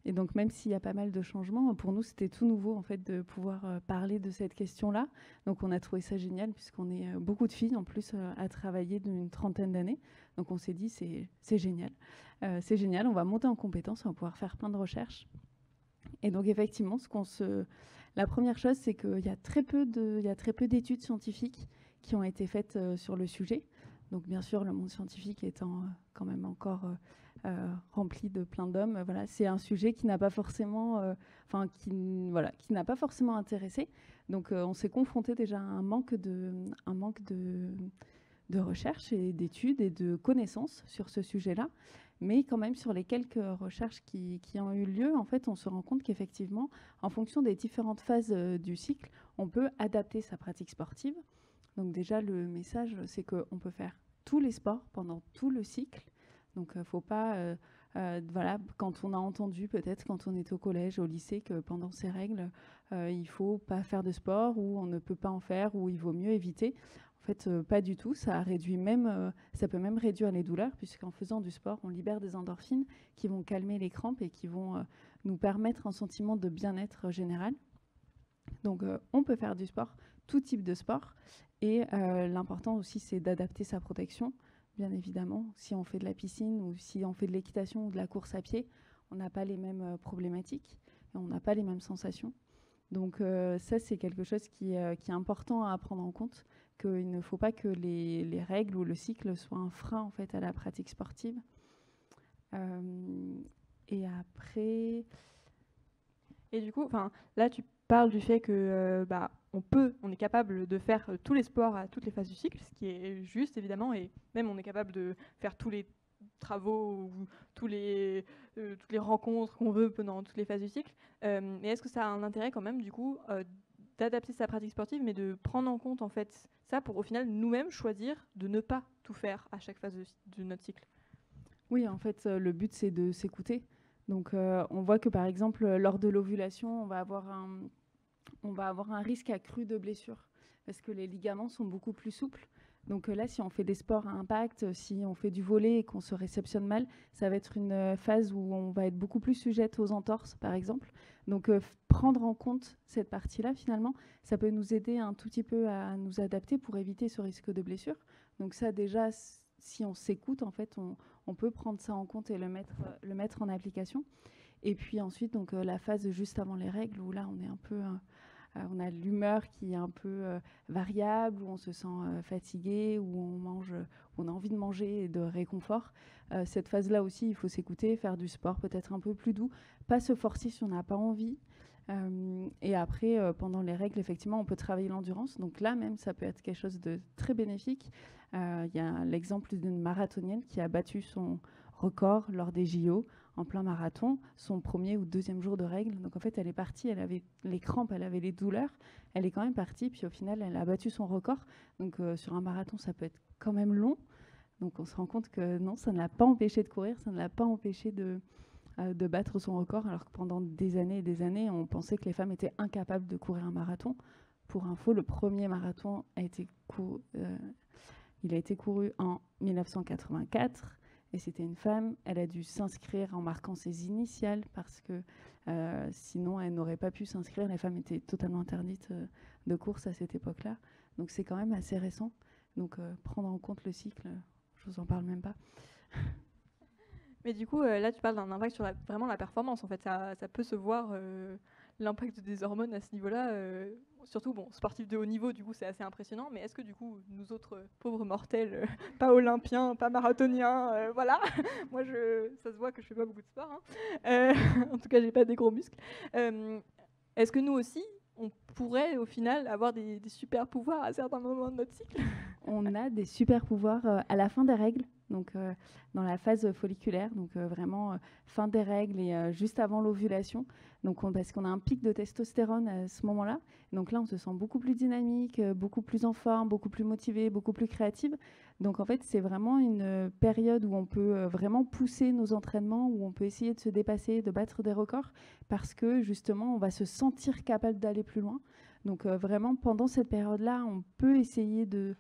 Et donc, même s'il y a pas mal de changements, pour nous, c'était tout nouveau, en fait, de pouvoir parler de cette question-là. Donc, on a trouvé ça génial, puisqu'on est beaucoup de filles, en plus, à travailler d'une 30aine d'années. Donc, on s'est dit, c'est génial. C'est génial, on va monter en compétences, on va pouvoir faire plein de recherches. Et donc, effectivement, la première chose, c'est qu'il y a très peu d'études scientifiques qui ont été faites sur le sujet. Donc, bien sûr, le monde scientifique étant quand même encore rempli de plein d'hommes, voilà, c'est un sujet qui n'a pas forcément, qui n'a pas forcément intéressé. Donc, on s'est confronté déjà à un manque de recherche et d'études et de connaissances sur ce sujet-là. Mais quand même, sur les quelques recherches qui ont eu lieu, en fait, on se rend compte qu'effectivement, en fonction des différentes phases du cycle, on peut adapter sa pratique sportive. Donc déjà, le message, c'est qu'on peut faire tous les sports pendant tout le cycle. Donc, il ne faut pas, quand on a entendu peut-être quand on est au collège, au lycée, que pendant ces règles, il ne faut pas faire de sport ou on ne peut pas en faire ou il vaut mieux éviter. En fait, pas du tout. Ça peut même réduire les douleurs puisqu'en faisant du sport, on libère des endorphines qui vont calmer les crampes et qui vont nous permettre un sentiment de bien-être général. Donc, on peut faire du sport, tout type de sport. Et l'important aussi, c'est d'adapter sa protection. Bien évidemment, si on fait de la piscine ou si on fait de l'équitation ou de la course à pied, on n'a pas les mêmes problématiques et on n'a pas les mêmes sensations. Donc ça, c'est quelque chose qui est important à prendre en compte, qu'il ne faut pas que les règles ou le cycle soient un frein en fait, à la pratique sportive. Et après, Et du coup, là, tu parles du fait que on est capable de faire tous les sports à toutes les phases du cycle, ce qui est juste évidemment, et même on est capable de faire tous les travaux ou toutes les rencontres qu'on veut pendant toutes les phases du cycle. Mais est-ce que ça a un intérêt quand même, du coup, d'adapter sa pratique sportive, mais de prendre en compte en fait ça pour au final nous-mêmes choisir de ne pas tout faire à chaque phase de notre cycle? Oui, en fait, le but, c'est de s'écouter. Donc, on voit que, par exemple, lors de l'ovulation, on va avoir un risque accru de blessure parce que les ligaments sont beaucoup plus souples. Donc là, si on fait des sports à impact, si on fait du volley et qu'on se réceptionne mal, ça va être une phase où on va être beaucoup plus sujette aux entorses, par exemple. Donc prendre en compte cette partie-là, finalement, ça peut nous aider un tout petit peu à nous adapter pour éviter ce risque de blessure. Donc ça, déjà, si on s'écoute, en fait, on peut prendre ça en compte et le mettre en application. Et puis ensuite, donc, la phase juste avant les règles, où là, on est un peu... on a l'humeur qui est un peu variable, où on se sent fatigué, où on a envie de manger et de réconfort. Cette phase-là aussi, il faut s'écouter, faire du sport peut-être un peu plus doux, pas se forcer si on n'a pas envie. Et après, pendant les règles, effectivement, on peut travailler l'endurance. Donc là même, ça peut être quelque chose de très bénéfique. Il y a l'exemple d'une marathonienne qui a battu son record lors des JO en plein marathon, son premier ou deuxième jour de règles. Donc en fait, elle est partie, elle avait les crampes, elle avait les douleurs, elle est quand même partie, puis au final, elle a battu son record. Donc sur un marathon, ça peut être quand même long. Donc on se rend compte que non, ça ne l'a pas empêché de courir, ça ne l'a pas empêché de battre son record, alors que pendant des années et des années, on pensait que les femmes étaient incapables de courir un marathon. Pour info, le premier marathon il a été couru en 1984. Et c'était une femme, elle a dû s'inscrire en marquant ses initiales parce que sinon elle n'aurait pas pu s'inscrire. Les femmes étaient totalement interdites de course à cette époque-là. Donc c'est quand même assez récent. Donc prendre en compte le cycle, je vous en parle même pas. Mais du coup, là, tu parles d'un impact sur vraiment la performance. En fait, ça peut se voir l'impact des hormones à ce niveau-là. Surtout, sportifs de haut niveau, du coup, c'est assez impressionnant. Mais est-ce que, du coup, nous autres pauvres mortels, pas olympiens, pas marathoniens, voilà, moi, ça se voit que je fais pas beaucoup de sport. En tout cas, j'ai pas des gros muscles. Est-ce que nous aussi, on pourrait, au final, avoir des super pouvoirs à certains moments de notre cycle? On a des super pouvoirs à la fin des règles, donc dans la phase folliculaire, donc vraiment fin des règles et juste avant l'ovulation. Donc parce qu'on a un pic de testostérone à ce moment-là. Donc là, on se sent beaucoup plus dynamique, beaucoup plus en forme, beaucoup plus motivé, beaucoup plus créative. Donc en fait, c'est vraiment une période où on peut vraiment pousser nos entraînements, où on peut essayer de se dépasser, de battre des records, parce que justement, on va se sentir capable d'aller plus loin. Donc vraiment, pendant cette période-là, on peut essayer de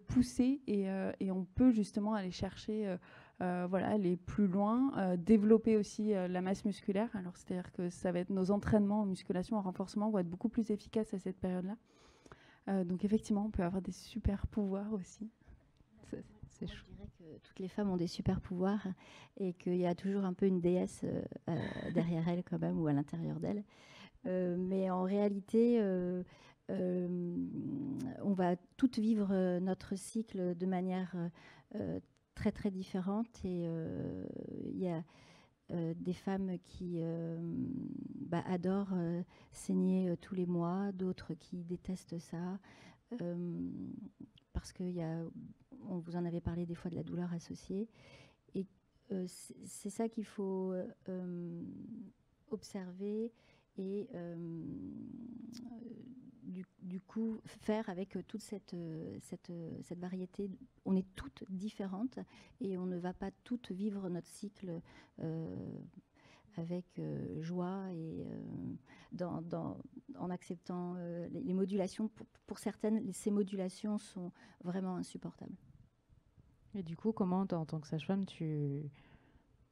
pousser et on peut justement aller chercher aller plus loin, développer aussi la masse musculaire. Alors c'est-à-dire que ça va être nos entraînements en musculation, en renforcement vont être beaucoup plus efficaces à cette période-là. Donc effectivement, on peut avoir des super pouvoirs aussi. Je dirais que toutes les femmes ont des super pouvoirs et qu'il y a toujours un peu une déesse derrière elles quand même ou à l'intérieur d'elles. Mais en réalité, on va toutes vivre notre cycle de manière très très différente et il y a des femmes qui adorent saigner tous les mois, d'autres qui détestent ça parce que on vous en avait parlé des fois de la douleur associée et c'est ça qu'il faut observer et du coup faire avec toute cette variété. On est toutes différentes et on ne va pas toutes vivre notre cycle avec joie et en acceptant les modulations. Pour certaines, ces modulations sont vraiment insupportables. Et du coup, comment, en tant que sage-femme, tu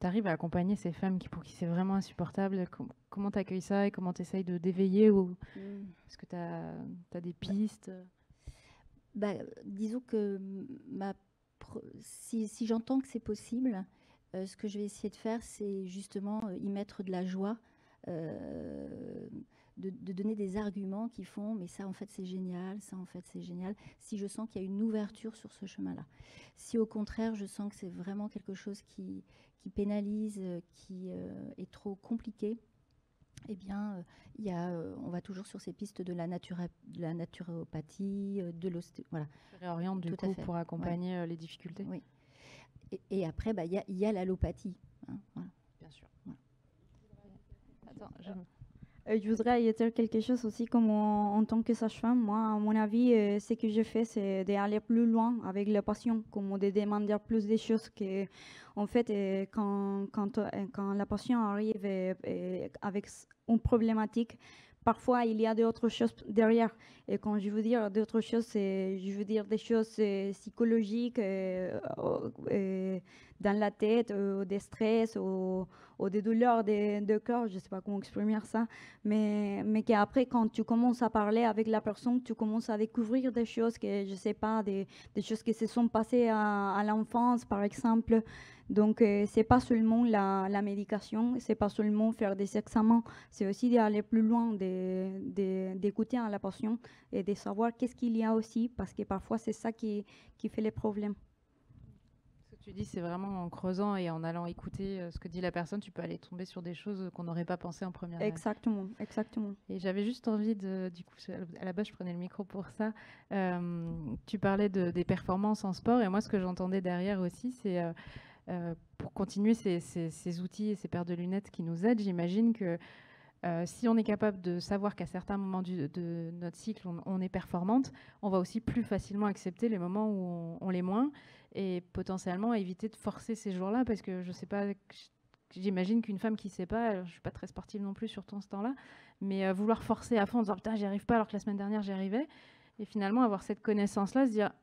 arrives à accompagner ces femmes pour qui c'est vraiment insupportable? Comment tu accueilles ça et comment tu essayes de d'éveiller Est-ce que tu as des pistes? Disons que si j'entends que c'est possible, ce que je vais essayer de faire, c'est justement y mettre de la joie, de donner des arguments qui font mais ça en fait c'est génial, ça en fait c'est génial, si je sens qu'il y a une ouverture sur ce chemin-là. Si au contraire je sens que c'est vraiment quelque chose qui pénalise, qui est trop compliqué, eh bien, on va toujours sur ces pistes de la naturopathie, de l'ostéo. Voilà. Tu réorientes du Tout à coup fait. pour accompagner les difficultés. Oui. Et après, il y a l'allopathie. Hein, voilà. Bien sûr. Voilà. Attends, Je voudrais dire quelque chose aussi comme en tant que sage-femme. Moi, à mon avis, ce que je fais, c'est d'aller plus loin avec la passion, comme de demander plus de choses que, en fait, quand la passion arrive avec une problématique, parfois il y a d'autres choses derrière. Et quand je veux dire d'autres choses, je veux dire des choses psychologiques dans la tête, des stress ou des douleurs de corps, je ne sais pas comment exprimer ça, mais qu'après, quand tu commences à parler avec la personne, tu commences à découvrir des choses que, je ne sais pas, des choses qui se sont passées à l'enfance, par exemple. Donc, ce n'est pas seulement la médication, ce n'est pas seulement faire des examens, c'est aussi d'aller plus loin, d'écouter à la patient et de savoir qu'est-ce qu'il y a aussi, parce que parfois, c'est ça qui fait les problèmes. Ce que tu dis, c'est vraiment en creusant et en allant écouter ce que dit la personne, tu peux aller tomber sur des choses qu'on n'aurait pas pensé en première. Exactement, exactement. Et j'avais juste envie du coup, à la base, je prenais le micro pour ça. Tu parlais des performances en sport, et moi, ce que j'entendais derrière aussi, c'est pour continuer ces outils et ces paires de lunettes qui nous aident, j'imagine que si on est capable de savoir qu'à certains moments de notre cycle, on est performante, on va aussi plus facilement accepter les moments où on l'est moins, et potentiellement éviter de forcer ces jours-là, parce que je sais pas, j'imagine qu'une femme qui ne sait pas, alors je suis pas très sportive non plus sur ce temps-là, mais vouloir forcer à fond en disant putain j'y arrive pas alors que la semaine dernière j'y arrivais, et finalement avoir cette connaissance-là, se dire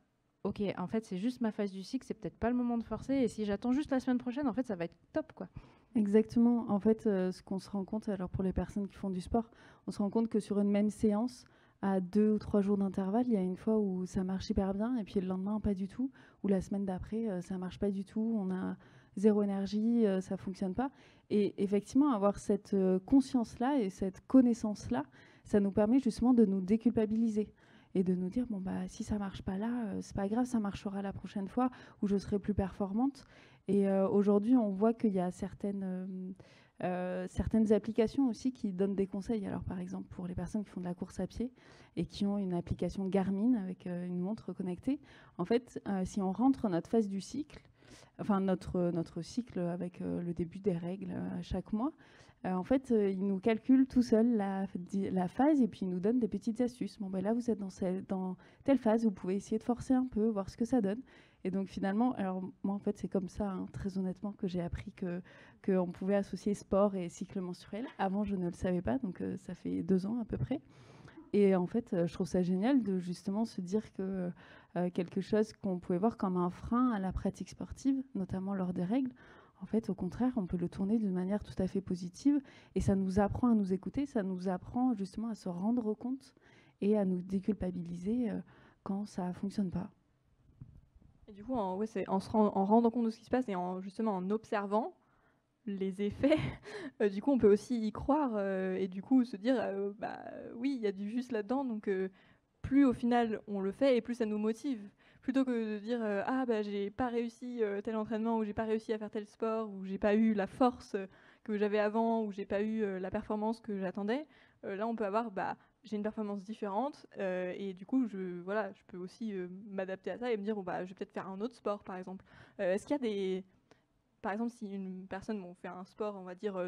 ok, en fait c'est juste ma phase du cycle, c'est peut-être pas le moment de forcer, et si j'attends juste la semaine prochaine, en fait ça va être top quoi. Exactement. En fait, ce qu'on se rend compte, alors pour les personnes qui font du sport, on se rend compte que sur une même séance, à 2 ou 3 jours d'intervalle, il y a une fois où ça marche hyper bien, et puis le lendemain, pas du tout, ou la semaine d'après, ça marche pas du tout, on a zéro énergie, ça fonctionne pas. Et effectivement, avoir cette conscience-là et cette connaissance-là, ça nous permet justement de nous déculpabiliser et de nous dire, bon, bah, si ça marche pas là, c'est pas grave, ça marchera la prochaine fois, où je serai plus performante. Et aujourd'hui, on voit qu'il y a certaines applications aussi qui donnent des conseils. Alors, par exemple, pour les personnes qui font de la course à pied et qui ont une application Garmin avec une montre connectée, en fait, si on rentre notre phase du cycle, enfin notre cycle avec le début des règles à chaque mois, en fait, il nous calcule tout seul la phase et puis il nous donne des petites astuces. Bon, ben là, vous êtes dans telle phase, vous pouvez essayer de forcer un peu, voir ce que ça donne. Et donc finalement, alors moi en fait c'est comme ça, hein, très honnêtement, que j'ai appris qu'on pouvait associer sport et cycle menstruel. Avant je ne le savais pas, donc ça fait 2 ans à peu près. Et en fait je trouve ça génial de justement se dire que quelque chose qu'on pouvait voir comme un frein à la pratique sportive, notamment lors des règles, en fait au contraire on peut le tourner d'une manière tout à fait positive, et ça nous apprend à nous écouter, ça nous apprend justement à se rendre compte et à nous déculpabiliser quand ça ne fonctionne pas. Et du coup, c'est en rendant compte de ce qui se passe et justement en observant les effets, du coup, on peut aussi y croire et du coup se dire, bah oui, il y a du juste là-dedans, donc plus au final on le fait et plus ça nous motive. Plutôt que de dire ah bah j'ai pas réussi tel entraînement, ou j'ai pas réussi à faire tel sport, ou j'ai pas eu la force que j'avais avant, ou j'ai pas eu la performance que j'attendais. Là, on peut avoir j'ai une performance différente et du coup je peux aussi m'adapter à ça et me dire bon, je vais peut-être faire un autre sport par exemple. Est-ce qu'il y a par exemple, si une personne fait un sport, on va dire,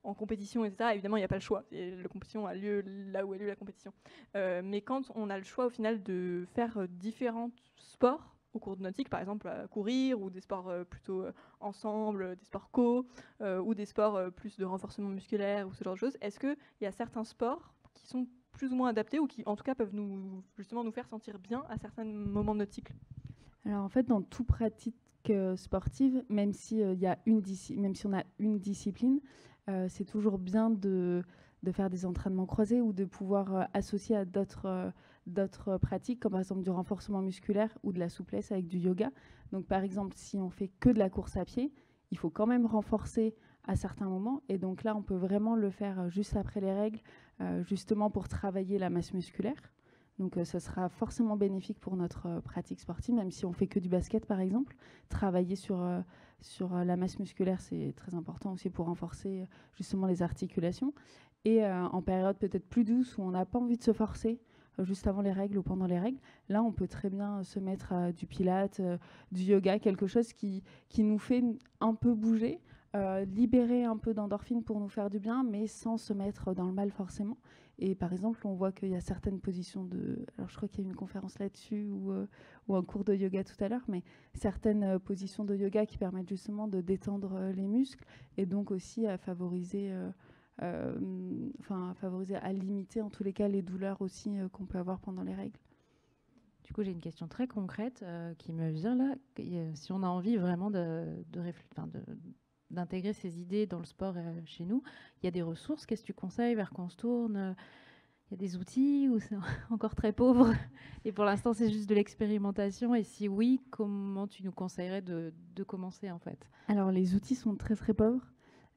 en compétition, etc., évidemment, il n'y a pas le choix. Et la compétition a lieu là où a lieu la compétition. Mais quand on a le choix, au final, de faire différents sports au cours de notre cycle, par exemple, courir, ou des sports plutôt ensemble, des sports ou des sports plus de renforcement musculaire, ou ce genre de choses, est-ce qu'il y a certains sports qui sont plus ou moins adaptés, ou qui, en tout cas, peuvent nous faire sentir bien à certains moments de notre cycle? Alors, en fait, dans toute pratique sportive, même si on a une discipline, c'est toujours bien de faire des entraînements croisés ou de pouvoir associer à d'autres pratiques, comme par exemple du renforcement musculaire ou de la souplesse avec du yoga. Donc par exemple, si on fait que de la course à pied, il faut quand même renforcer à certains moments, et donc là on peut vraiment le faire juste après les règles, justement pour travailler la masse musculaire. Donc ça sera forcément bénéfique pour notre pratique sportive, même si on fait que du basket par exemple. Travailler sur la masse musculaire, c'est très important aussi pour renforcer justement les articulations. Et en période peut-être plus douce où on n'a pas envie de se forcer, juste avant les règles ou pendant les règles, là on peut très bien se mettre à du pilates, du yoga, quelque chose qui nous fait un peu bouger, libérer un peu d'endorphine pour nous faire du bien, mais sans se mettre dans le mal forcément. Et par exemple, on voit qu'il y a certaines positions alors je crois qu'il y a une conférence là-dessus ou un cours de yoga tout à l'heure, mais certaines positions de yoga qui permettent justement de détendre les muscles et donc aussi à favoriser, à limiter en tous les cas les douleurs aussi qu'on peut avoir pendant les règles. Du coup, j'ai une question très concrète qui me vient là. Si on a envie vraiment d'intégrer ces idées dans le sport chez nous, il y a des ressources. Qu'est-ce que tu conseilles? Vers quoi on se tourne? Il y a des outils ou c'est encore très pauvre? Et pour l'instant, c'est juste de l'expérimentation. Et si oui, comment tu nous conseillerais de commencer en fait? Alors, les outils sont très très pauvres.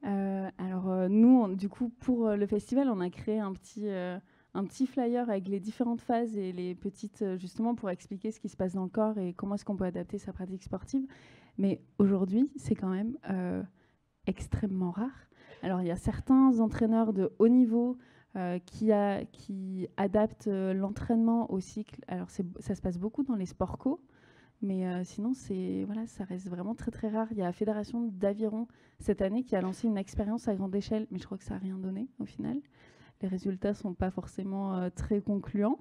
Nous, du coup, pour le festival, on a créé un petit flyer avec les différentes phases et les petites, justement, pour expliquer ce qui se passe dans le corps et comment est-ce qu'on peut adapter sa pratique sportive. Mais aujourd'hui, c'est quand même extrêmement rare. Alors, il y a certains entraîneurs de haut niveau qui adaptent l'entraînement au cycle. Alors, ça se passe beaucoup dans les sports co, mais sinon, ça reste vraiment très, très rare. Il y a la Fédération d'aviron cette année qui a lancé une expérience à grande échelle, mais je crois que ça n'a rien donné au final. Les résultats ne sont pas forcément très concluants.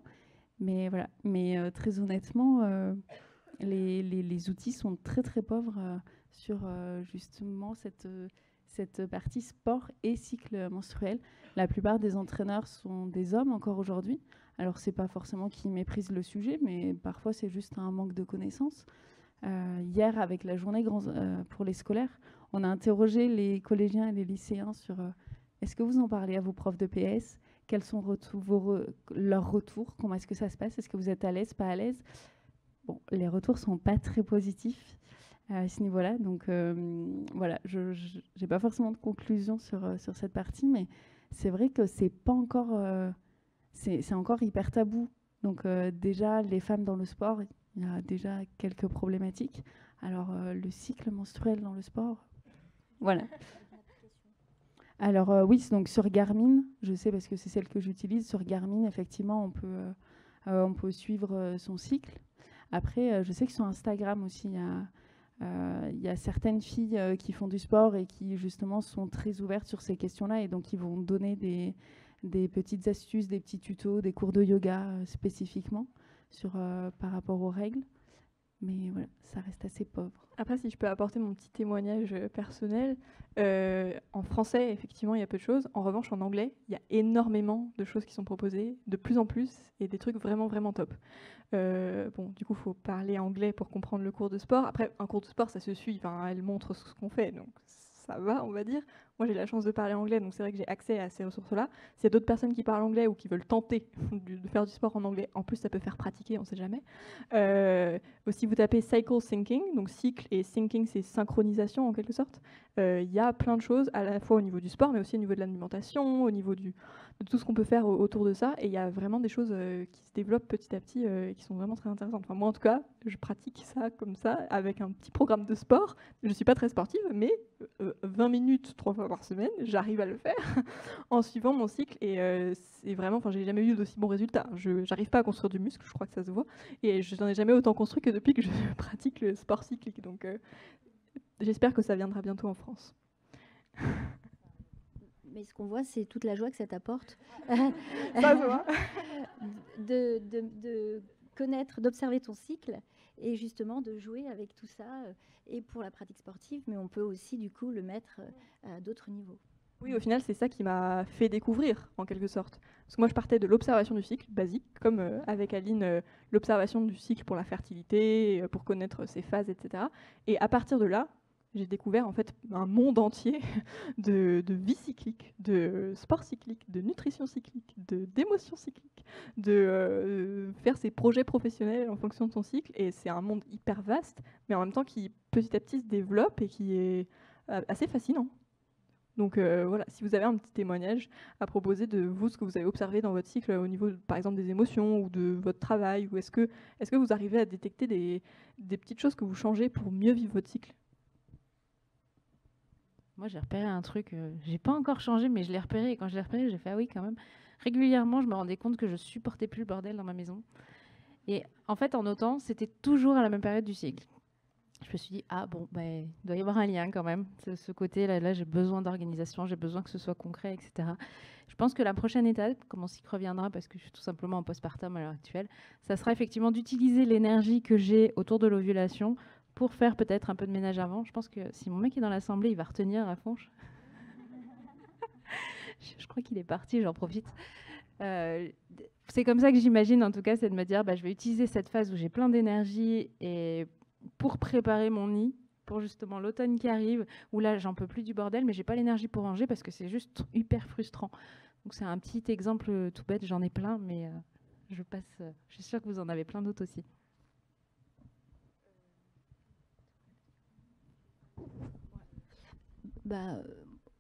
Mais voilà. Mais très honnêtement, les outils sont très, très pauvres sur justement cette partie sport et cycle menstruel. La plupart des entraîneurs sont des hommes encore aujourd'hui. Alors, ce n'est pas forcément qu'ils méprisent le sujet, mais parfois, c'est juste un manque de connaissances. Hier, avec la journée pour les scolaires, on a interrogé les collégiens et les lycéens sur est-ce que vous en parlez à vos profs de PS? Quels sont leurs retours? Comment est-ce que ça se passe? Est-ce que vous êtes à l'aise, pas à l'aise? Bon, les retours ne sont pas très positifs à ce niveau-là. Donc, voilà, je n'ai pas forcément de conclusion sur cette partie, mais c'est vrai que c'est pas encore... c'est encore hyper tabou. Donc, déjà, les femmes dans le sport, il y a déjà quelques problématiques. Alors, le cycle menstruel dans le sport, voilà. Alors oui, donc sur Garmin, je sais parce que c'est celle que j'utilise. Sur Garmin, effectivement, on peut suivre son cycle. Après, je sais que sur Instagram aussi, il y a certaines filles qui font du sport et qui justement sont très ouvertes sur ces questions-là et donc ils vont donner des petites astuces, des petits tutos, des cours de yoga spécifiquement par rapport aux règles. Mais voilà, ça reste assez pauvre. Après, si je peux apporter mon petit témoignage personnel, en français, effectivement, il y a peu de choses. En revanche, en anglais, il y a énormément de choses qui sont proposées, de plus en plus, et des trucs vraiment, vraiment top. Bon, du coup, il faut parler anglais pour comprendre le cours de sport. Après, un cours de sport, ça se suit. Enfin, elle montre ce qu'on fait, donc ça va, on va dire. Moi, j'ai la chance de parler anglais, donc c'est vrai que j'ai accès à ces ressources-là. S'il y a d'autres personnes qui parlent anglais ou qui veulent tenter de faire du sport en anglais, en plus, ça peut faire pratiquer, on ne sait jamais. Aussi, vous tapez cycle syncing, donc cycle et syncing, c'est synchronisation en quelque sorte. Il y a plein de choses, à la fois au niveau du sport, mais aussi au niveau de l'alimentation, au niveau de tout ce qu'on peut faire autour de ça. Et il y a vraiment des choses qui se développent petit à petit et qui sont vraiment très intéressantes. Enfin, moi, en tout cas, je pratique ça comme ça, avec un petit programme de sport. Je ne suis pas très sportive, mais 20 minutes, 3 fois par semaine, j'arrive à le faire en suivant mon cycle. Et c'est vraiment, enfin, j'ai jamais eu d'aussi bons résultats. Je n'arrive pas à construire du muscle, je crois que ça se voit. Et je n'en ai jamais autant construit que depuis que je pratique le sport cyclique. Donc, j'espère que ça viendra bientôt en France. Mais ce qu'on voit, c'est toute la joie que ça t'apporte Ça se voit. de connaître, d'observer ton cycle et justement de jouer avec tout ça et pour la pratique sportive, mais on peut aussi du coup le mettre à d'autres niveaux. Oui, au final, c'est ça qui m'a fait découvrir, en quelque sorte. Parce que moi, je partais de l'observation du cycle, basique, comme avec Aline, l'observation du cycle pour la fertilité, pour connaître ses phases, etc. Et à partir de là, j'ai découvert en fait un monde entier de vie cyclique, de sport cyclique, de nutrition cyclique, d'émotions cycliques, de faire ses projets professionnels en fonction de son cycle. Et c'est un monde hyper vaste, mais en même temps qui petit à petit se développe et qui est assez fascinant. Donc voilà, si vous avez un petit témoignage à proposer de vous, ce que vous avez observé dans votre cycle au niveau, par exemple, des émotions ou de votre travail, ou est-ce que vous arrivez à détecter des petites choses que vous changez pour mieux vivre votre cycle? Moi, j'ai repéré un truc, j'ai pas encore changé, mais je l'ai repéré. Et quand je l'ai repéré, j'ai fait ah oui, quand même. Régulièrement, je me rendais compte que je supportais plus le bordel dans ma maison. Et en fait, en autant, c'était toujours à la même période du cycle. Je me suis dit ah bon, il doit y avoir un lien quand même. Ce côté-là, j'ai besoin d'organisation, j'ai besoin que ce soit concret, etc. Je pense que la prochaine étape, quand mon cycle reviendra, parce que je suis tout simplement en postpartum à l'heure actuelle, ça sera effectivement d'utiliser l'énergie que j'ai autour de l'ovulation pour faire peut-être un peu de ménage avant. Je pense que si mon mec est dans l'assemblée, il va retenir à fond. Je crois qu'il est parti, j'en profite. C'est comme ça que j'imagine, en tout cas, c'est de me dire, je vais utiliser cette phase où j'ai plein d'énergie et pour préparer mon nid, pour justement l'automne qui arrive, où là, j'en peux plus du bordel, mais j'ai pas l'énergie pour ranger parce que c'est juste hyper frustrant. Donc c'est un petit exemple tout bête, j'en ai plein, mais je passe. Je suis sûre que vous en avez plein d'autres aussi.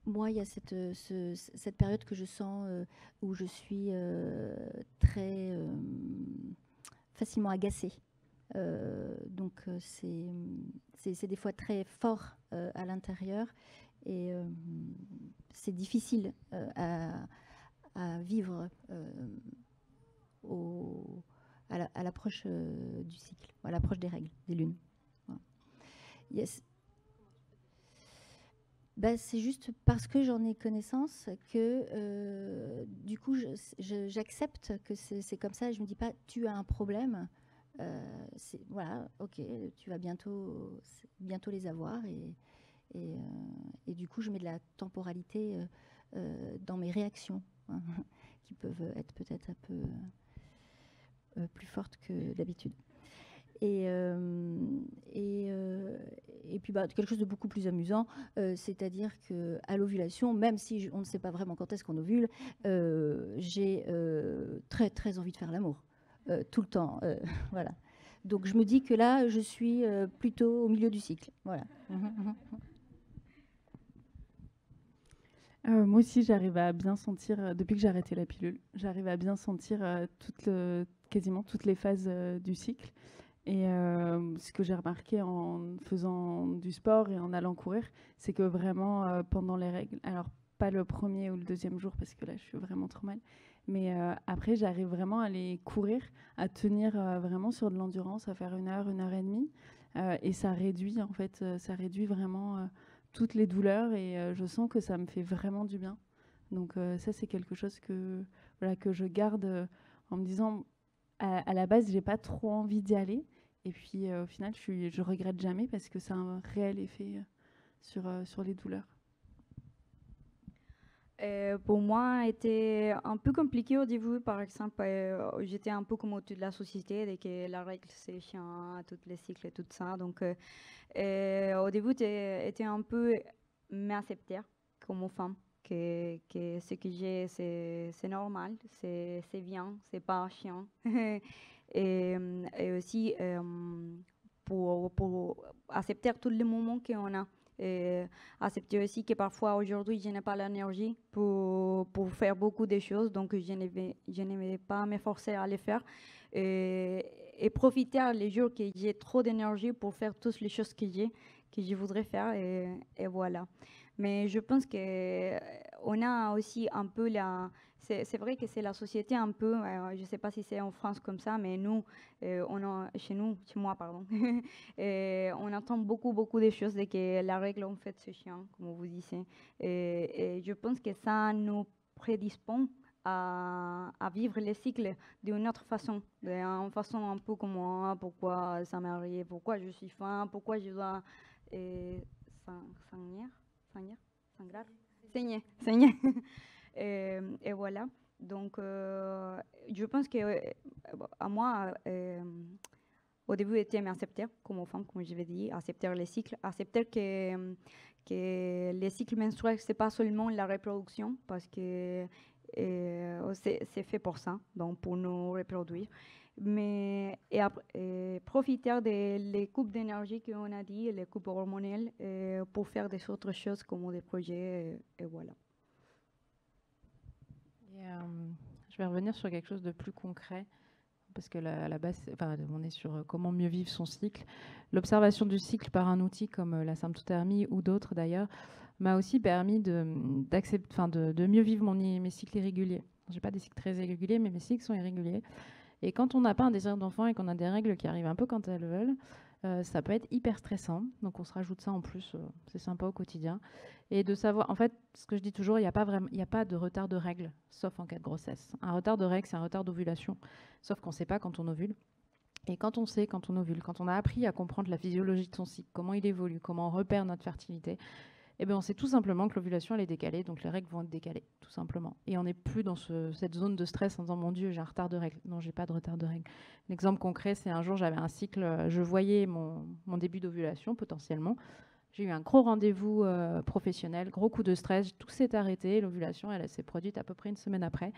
Moi, il y a cette période que je sens où je suis très facilement agacée. Donc, c'est des fois très fort à l'intérieur et c'est difficile à vivre à l'approche du cycle, à l'approche des règles, des lunes. Voilà. Yes. C'est juste parce que j'en ai connaissance que du coup j'accepte que c'est comme ça. Je me dis pas tu as un problème, voilà, ok, tu vas bientôt les avoir et du coup je mets de la temporalité dans mes réactions hein, qui peuvent être peut-être un peu plus fortes que d'habitude. Et puis quelque chose de beaucoup plus amusant, c'est-à-dire qu'à l'ovulation, même si on ne sait pas vraiment quand est-ce qu'on ovule, j'ai très très envie de faire l'amour, tout le temps. Voilà. Donc je me dis que là, je suis plutôt au milieu du cycle. Voilà. Moi aussi, j'arrive à bien sentir, depuis que j'ai arrêté la pilule, j'arrive à bien sentir quasiment toutes les phases du cycle. Et ce que j'ai remarqué en faisant du sport et en allant courir, c'est que vraiment pendant les règles, alors pas le premier ou le deuxième jour parce que là je suis vraiment trop mal, mais après j'arrive vraiment à aller courir, à tenir vraiment sur de l'endurance, à faire 1 heure, 1 heure et demie, et ça réduit en fait, ça réduit vraiment toutes les douleurs et je sens que ça me fait vraiment du bien. Donc ça c'est quelque chose que je garde en me disant à la base j'ai pas trop envie d'y aller. Et puis au final, je regrette jamais parce que ça a un réel effet sur les douleurs. Pour moi, c'était un peu compliqué au début. Par exemple, j'étais un peu comme au-dessus de la société, dès que la règle c'est chiant, tous les cycles et tout ça. Donc au début, j'étais un peu m'accepter comme femme, que ce que j'ai, c'est normal, c'est bien, c'est pas chiant. Et aussi pour accepter tous les moments qu'on a. Et accepter aussi que parfois aujourd'hui je n'ai pas l'énergie pour faire beaucoup de choses, donc je ne vais pas m'efforcer à les faire et profiter les jours que j'ai trop d'énergie pour faire toutes les choses que je voudrais faire et voilà. Mais je pense qu'on a aussi un peu c'est vrai que c'est la société un peu, je ne sais pas si c'est en France comme ça, mais nous, chez moi, pardon, on entend beaucoup de choses de que la règle, en fait, c'est chiant, comme vous disiez. Et je pense que ça nous prédispose à vivre les cycles d'une autre façon, d'une façon un peu comme moi, pourquoi ça m'est arrivé, pourquoi je suis faim, pourquoi je dois saigner. Et voilà. Donc, je pense que à moi, au début, j'étais m'accepter comme femme, comme je l'ai dit, accepter les cycles, accepter que les cycles menstruels, ce n'est pas seulement la reproduction, parce que c'est fait pour ça, donc pour nous reproduire. Mais et profiter des coupes d'énergie qu'on a dit, les coupes hormonales, pour faire des autres choses comme des projets, et voilà. Et, je vais revenir sur quelque chose de plus concret, parce que à la base, on est sur comment mieux vivre son cycle. L'observation du cycle par un outil comme la symptothermie ou d'autres d'ailleurs m'a aussi permis de mieux vivre mes cycles irréguliers. Je n'ai pas des cycles très irréguliers, mais mes cycles sont irréguliers. Et quand on n'a pas un désir d'enfant et qu'on a des règles qui arrivent un peu quand elles veulent, ça peut être hyper stressant. Donc on se rajoute ça en plus, c'est sympa au quotidien. Et de savoir, en fait, ce que je dis toujours, il n'y a pas de retard de règles, sauf en cas de grossesse. Un retard de règles, c'est un retard d'ovulation, sauf qu'on ne sait pas quand on ovule. Et quand on sait, quand on ovule, quand on a appris à comprendre la physiologie de son cycle, comment il évolue, comment on repère notre fertilité, eh bien, on sait tout simplement que l'ovulation elle est décalée, donc les règles vont être décalées, tout simplement. Et on n'est plus dans cette zone de stress en disant mon Dieu, j'ai un retard de règles. Non, j'ai pas de retard de règles. L'exemple concret, c'est un jour, j'avais un cycle, je voyais mon début d'ovulation potentiellement. J'ai eu un gros rendez-vous professionnel, gros coup de stress, tout s'est arrêté, l'ovulation, elle s'est produite à peu près une semaine après.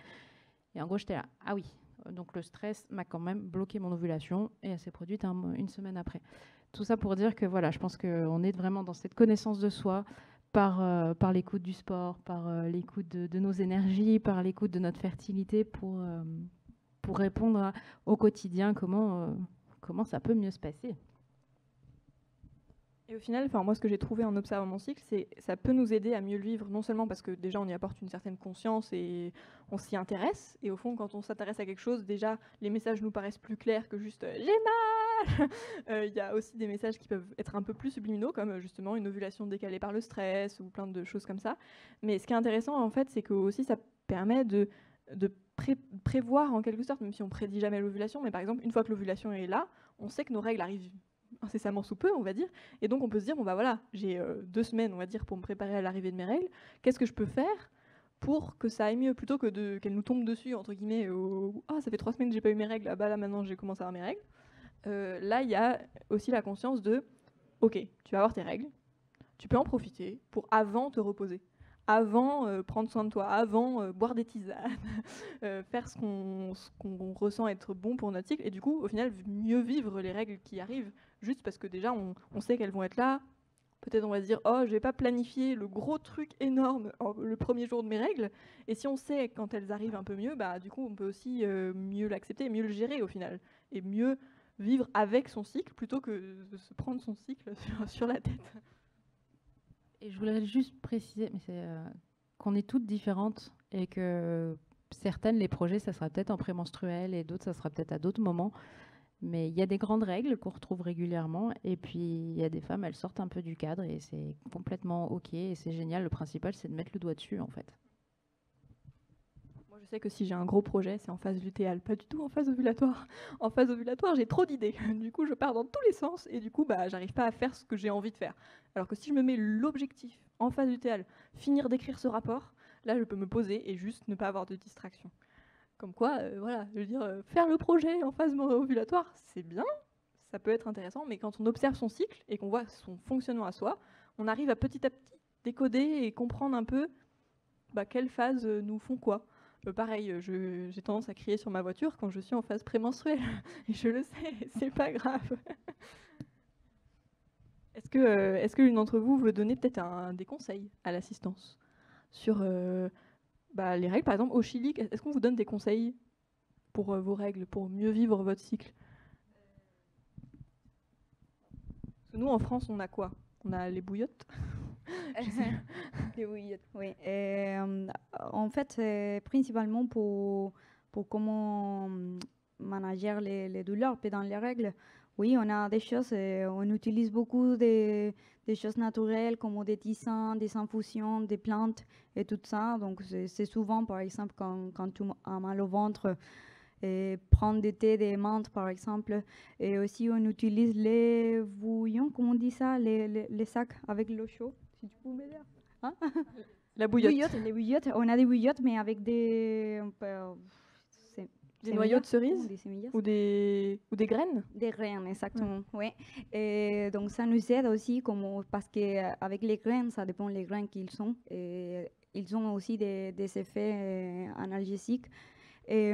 Et en gros, j'étais là, ah oui, donc le stress m'a quand même bloqué mon ovulation et elle s'est produite une semaine après. Tout ça pour dire que voilà, je pense qu'on est vraiment dans cette connaissance de soi par l'écoute du sport, par l'écoute de nos énergies, par l'écoute de notre fertilité pour répondre au quotidien comment ça peut mieux se passer. Et au final, moi, ce que j'ai trouvé en observant mon cycle, c'est que ça peut nous aider à mieux le vivre, non seulement parce que déjà on y apporte une certaine conscience et on s'y intéresse, et au fond, quand on s'intéresse à quelque chose, déjà les messages nous paraissent plus clairs que juste j'ai mal. Il y a aussi des messages qui peuvent être un peu plus subliminaux, comme justement une ovulation décalée par le stress ou plein de choses comme ça. Mais ce qui est intéressant, en fait, c'est que aussi ça permet de prévoir en quelque sorte, même si on prédit jamais l'ovulation, mais par exemple, une fois que l'ovulation est là, on sait que nos règles arrivent incessamment sous peu, on va dire, et donc on peut se dire, bon bah voilà, j'ai 2 semaines, on va dire, pour me préparer à l'arrivée de mes règles, qu'est-ce que je peux faire pour que ça aille mieux, plutôt que qu'elles nous tombent dessus, entre guillemets, ça fait 3 semaines que j'ai pas eu mes règles, ah bah là maintenant j'ai commencé à avoir mes règles. Là, il y a aussi la conscience de, ok, tu vas avoir tes règles, tu peux en profiter pour avant te reposer, avant prendre soin de toi, avant boire des tisanes, faire ce qu'on ressent être bon pour notre cycle, et du coup, au final, mieux vivre les règles qui arrivent, juste parce que déjà, on sait qu'elles vont être là. Peut-être on va se dire, oh, je vais pas planifier le gros truc énorme le premier jour de mes règles, et si on sait quand elles arrivent un peu mieux, bah, du coup, on peut aussi mieux l'accepter, mieux le gérer au final, et mieux vivre avec son cycle plutôt que de se prendre son cycle sur la tête. Et je voudrais juste préciser qu'on est toutes différentes et que certaines, les projets, ça sera peut-être en prémenstruel et d'autres, ça sera peut-être à d'autres moments. Mais il y a des grandes règles qu'on retrouve régulièrement et puis il y a des femmes, elles sortent un peu du cadre et c'est complètement OK et c'est génial. Le principal, c'est de mettre le doigt dessus, en fait. Moi, je sais que si j'ai un gros projet, c'est en phase lutéale, pas du tout en phase ovulatoire. En phase ovulatoire, j'ai trop d'idées. Du coup, je pars dans tous les sens et du coup, j'arrive pas à faire ce que j'ai envie de faire. Alors que si je me mets l'objectif en phase lutéale, finir d'écrire ce rapport, là, je peux me poser et juste ne pas avoir de distraction. Comme quoi, voilà, je veux dire, faire le projet en phase ovulatoire, c'est bien, ça peut être intéressant, mais quand on observe son cycle et qu'on voit son fonctionnement à soi, on arrive à petit décoder et comprendre un peu quelles phases nous font quoi. Pareil, j'ai tendance à crier sur ma voiture quand je suis en phase prémenstruelle, et je le sais, c'est pas grave. Est-ce que l'une d'entre vous veut donner peut-être des conseils à l'assistance sur les règles, par exemple, au Chili, est-ce qu'on vous donne des conseils pour vos règles, pour mieux vivre votre cycle? Parce que nous, en France, on a quoi? On a les bouillottes. Les bouillottes, oui. En fait, c'est principalement pour comment manager les douleurs pendant les règles. Oui, on a des choses, on utilise beaucoup des choses naturelles comme des tisanes, des infusions, des plantes et tout ça. Donc, c'est souvent, par exemple, quand tu as mal au ventre, prendre des thés, des menthes, par exemple. Et aussi, on utilise les bouillons, comment on dit ça, les sacs avec l'eau chaude. Si tu peux m'aider. Hein? La bouillotte. Les bouillottes. On a des bouillottes, mais avec des noyaux de cerises ou des graines. Des graines, exactement, oui. Et donc ça nous aide aussi, parce qu'avec les graines, ça dépend des graines qu'ils sont. Et ils ont aussi des effets analgésiques. Et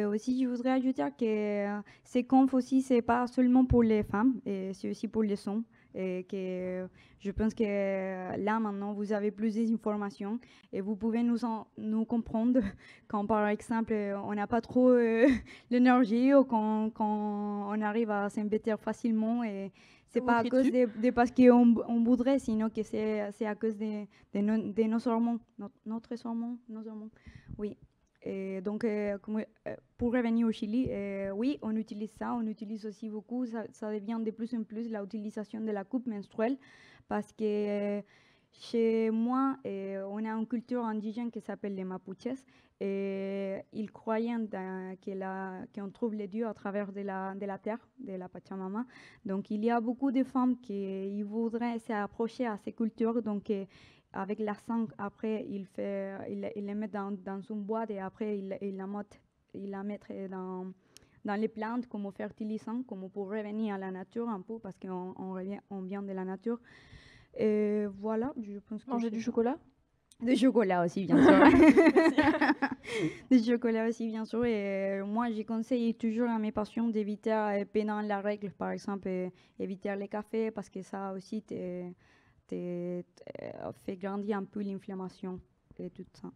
aussi, je voudrais ajouter que ces confs aussi, c'est pas seulement pour les femmes, c'est aussi pour les hommes. Et que je pense que là, maintenant, vous avez plus d'informations et vous pouvez nous comprendre quand, par exemple, on n'a pas trop l'énergie ou quand on arrive à s'embêter facilement. Et c'est pas à cause de parce qu'on voudrait, sinon que c'est à cause de nos hormones, nos hormones. Oui. Et donc, pour revenir au Chili, oui, on utilise ça. On utilise aussi beaucoup, ça devient de plus en plus l'utilisation de la coupe menstruelle parce que chez moi, on a une culture indigène qui s'appelle les Mapuches et ils croyaient qu'on trouve les dieux à travers de la terre, de la Pachamama. Donc, il y a beaucoup de femmes qui voudraient s'approcher à ces cultures. Donc, avec la sang, après, il les met dans une boîte et après, il la met dans les plantes comme fertilisant, comme pour revenir à la nature un peu, parce on vient de la nature. Et voilà, je pense que manger du chocolat. Du chocolat aussi, bien sûr. Du chocolat aussi, bien sûr. Et moi, je conseille toujours à mes patients d'éviter, pendant la règle, par exemple, éviter les cafés, parce que ça aussi fait grandir un peu l'inflammation et tout ça.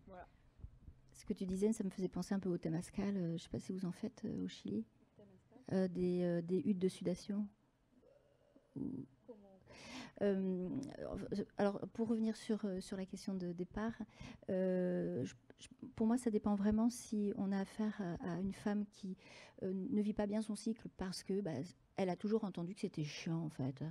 Voilà. Ce que tu disais, ça me faisait penser un peu au temazcal. Je ne sais pas si vous en faites au Chili. Des huttes de sudation. Alors, pour revenir sur la question de départ, pour moi, ça dépend vraiment si on a affaire à une femme qui ne vit pas bien son cycle parce que elle a toujours entendu que c'était chiant, en fait,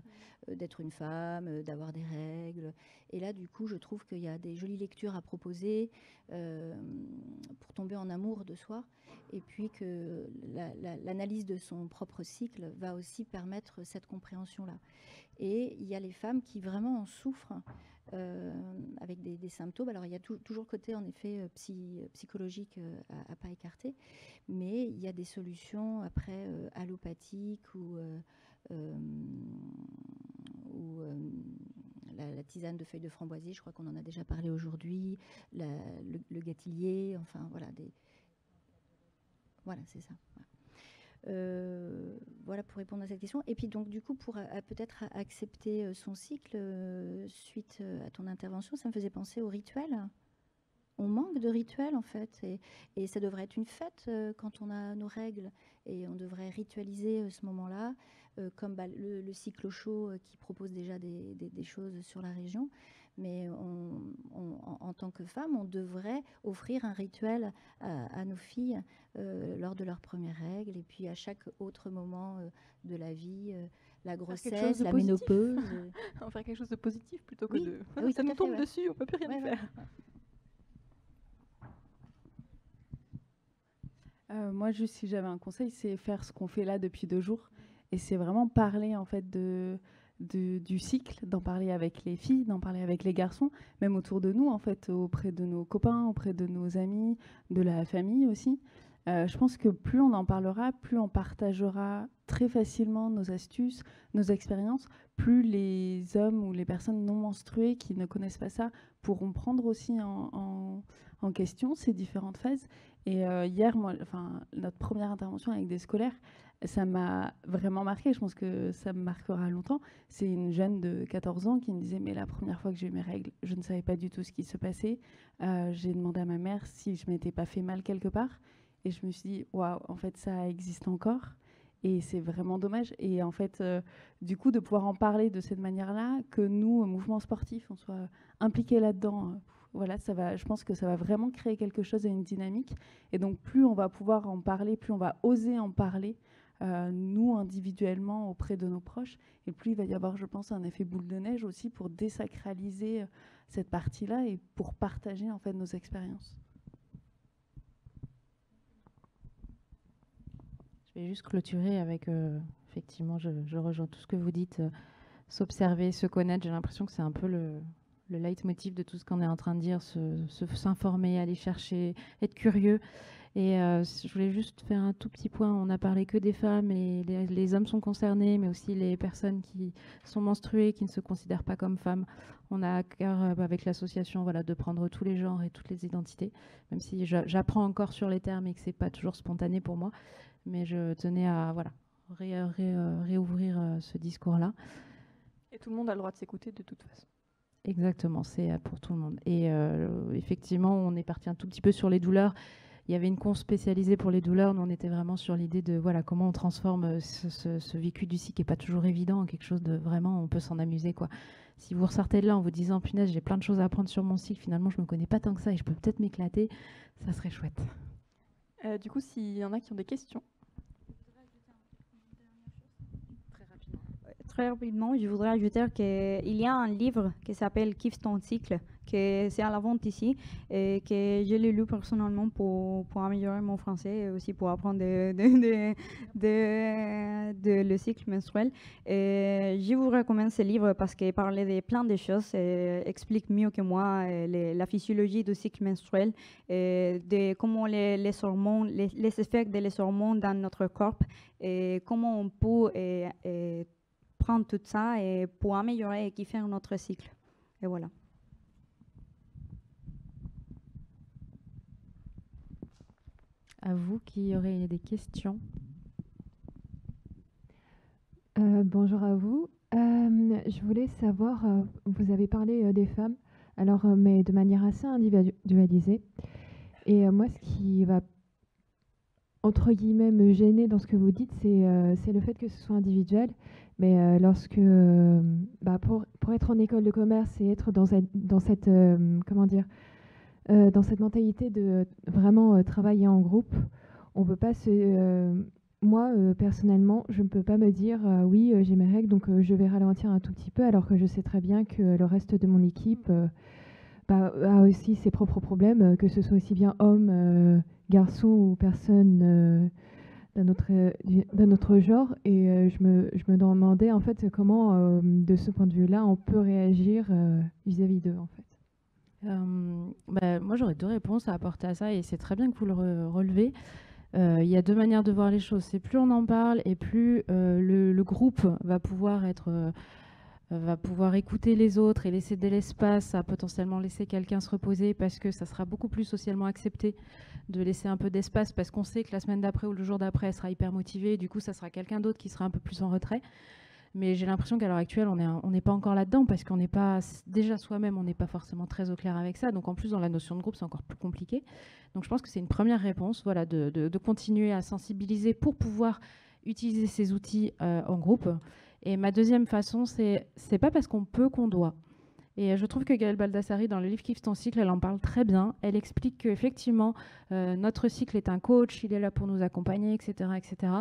d'être une femme, d'avoir des règles. Et là, du coup, je trouve qu'il y a des jolies lectures à proposer pour tomber en amour de soi. Et puis que l'analyse de son propre cycle va aussi permettre cette compréhension-là. Et il y a les femmes qui vraiment en souffrent avec des symptômes. Alors, il y a toujours le côté, en effet, psychologique à pas écarter. Mais il y a des solutions, après, allopathiques ou la tisane de feuilles de framboisier, je crois qu'on en a déjà parlé aujourd'hui, le gâtillier, enfin, voilà. Voilà, c'est ça. Voilà pour répondre à cette question. Et puis donc du coup pour peut-être accepter son cycle suite à ton intervention, ça me faisait penser au rituel. On manque de rituels en fait et ça devrait être une fête quand on a nos règles et on devrait ritualiser ce moment-là comme le cycle chaud qui propose déjà des choses sur la région. Mais en tant que femme, on devrait offrir un rituel à nos filles lors de leurs premières règles et puis à chaque autre moment de la vie, la grossesse, la ménopause. On faire quelque chose de positif plutôt que de... Oui, ça nous tombe dessus, on ne peut plus rien faire. Moi, juste si j'avais un conseil, c'est faire ce qu'on fait là depuis 2 jours. Et c'est vraiment parler en fait du cycle, d'en parler avec les filles, d'en parler avec les garçons, même autour de nous, en fait, auprès de nos copains, auprès de nos amis, de la famille aussi. Je pense que plus on en parlera, plus on partagera très facilement nos astuces, nos expériences, plus les hommes ou les personnes non menstruées qui ne connaissent pas ça pourront prendre aussi en question ces différentes phases. Et hier, notre première intervention avec des scolaires, ça m'a vraiment marqué. Je pense que ça me marquera longtemps. C'est une jeune de 14 ans qui me disait « Mais la première fois que j'ai eu mes règles, je ne savais pas du tout ce qui se passait. J'ai demandé à ma mère si je m'étais pas fait mal quelque part. » Et je me suis dit « Waouh, en fait, ça existe encore. » Et c'est vraiment dommage. Et en fait, du coup, de pouvoir en parler de cette manière-là, que nous, mouvement sportif, on soit impliqués là-dedans, voilà, je pense que ça va vraiment créer quelque chose et une dynamique. Et donc, plus on va pouvoir en parler, plus on va oser en parler, nous, individuellement, auprès de nos proches, et plus il va y avoir, je pense, un effet boule de neige aussi pour désacraliser cette partie-là et pour partager, en fait, nos expériences. Je vais juste clôturer avec, effectivement, je rejoins tout ce que vous dites, s'observer, se connaître. J'ai l'impression que c'est un peu le leitmotiv de tout ce qu'on est en train de dire, s'informer, aller chercher, être curieux. Et je voulais juste faire un tout petit point. On a parlé que des femmes et les hommes sont concernés, mais aussi les personnes qui sont menstruées, qui ne se considèrent pas comme femmes. On a à cœur, avec l'association, voilà, de prendre tous les genres et toutes les identités, même si j'apprends encore sur les termes et que c'est pas toujours spontané pour moi. Mais je tenais à voilà, réouvrir ce discours-là. Et tout le monde a le droit de s'écouter de toute façon. Exactement, c'est pour tout le monde. Et effectivement, on est parti un tout petit peu sur les douleurs. Il y avait une con spécialisée pour les douleurs. Nous, on était vraiment sur l'idée de voilà, comment on transforme ce vécu du cycle qui n'est pas toujours évident en quelque chose de vraiment, on peut s'en amuser, quoi. Si vous ressortez de là en vous disant, punaise, j'ai plein de choses à apprendre sur mon cycle, finalement, je ne me connais pas tant que ça et je peux peut-être m'éclater, ça serait chouette. Du coup, s'il y en a qui ont des questions. Très rapidement, je voudrais ajouter qu'il y a un livre qui s'appelle Kiffe ton cycle, que c'est à la vente ici, et que je l'ai lu personnellement pour améliorer mon français et aussi pour apprendre le cycle menstruel. Et je vous recommande ce livre parce qu'il parlait de plein de choses et explique mieux que moi la physiologie du cycle menstruel, et de comment les hormones, les effets des hormones dans notre corps et comment on peut prendre tout ça et pour améliorer et kiffer notre cycle. Et voilà. À vous qui aurez des questions. Bonjour à vous. Je voulais savoir, vous avez parlé des femmes, alors, mais de manière assez individualisée. Et moi, ce qui va, entre guillemets, me gêner dans ce que vous dites, c'est le fait que ce soit individuel. Mais lorsque, pour être en école de commerce et être dans cette comment dire, dans cette mentalité de vraiment travailler en groupe, on peut pas moi, personnellement, je ne peux pas me dire oui, j'ai mes règles, donc je vais ralentir un tout petit peu, alors que je sais très bien que le reste de mon équipe a aussi ses propres problèmes, que ce soit aussi bien hommes, garçons ou personnes d'un autre genre. Et je me demandais en fait comment, de ce point de vue-là, on peut réagir vis-à-vis d'eux en fait. Moi, j'aurais 2 réponses à apporter à ça et c'est très bien que vous le relevez. Il y a 2 manières de voir les choses. C'est plus on en parle et plus le groupe va pouvoir écouter les autres et laisser de l'espace à potentiellement laisser quelqu'un se reposer, parce que ça sera beaucoup plus socialement accepté de laisser un peu d'espace, parce qu'on sait que la semaine d'après ou le jour d'après, elle sera hyper motivée, et du coup, ça sera quelqu'un d'autre qui sera un peu plus en retrait. Mais j'ai l'impression qu'à l'heure actuelle, on n'est pas encore là-dedans, parce qu'on n'est pas, déjà soi-même, on n'est pas forcément très au clair avec ça. Donc en plus, dans la notion de groupe, c'est encore plus compliqué. Donc je pense que c'est une première réponse, voilà, de continuer à sensibiliser pour pouvoir utiliser ces outils en groupe. Et ma deuxième façon, c'est pas parce qu'on peut qu'on doit. Et je trouve que Gaëlle Baldassari, dans le livre Kiffe ton cycle, elle en parle très bien. Elle explique qu'effectivement, notre cycle est un coach, il est là pour nous accompagner, etc., etc.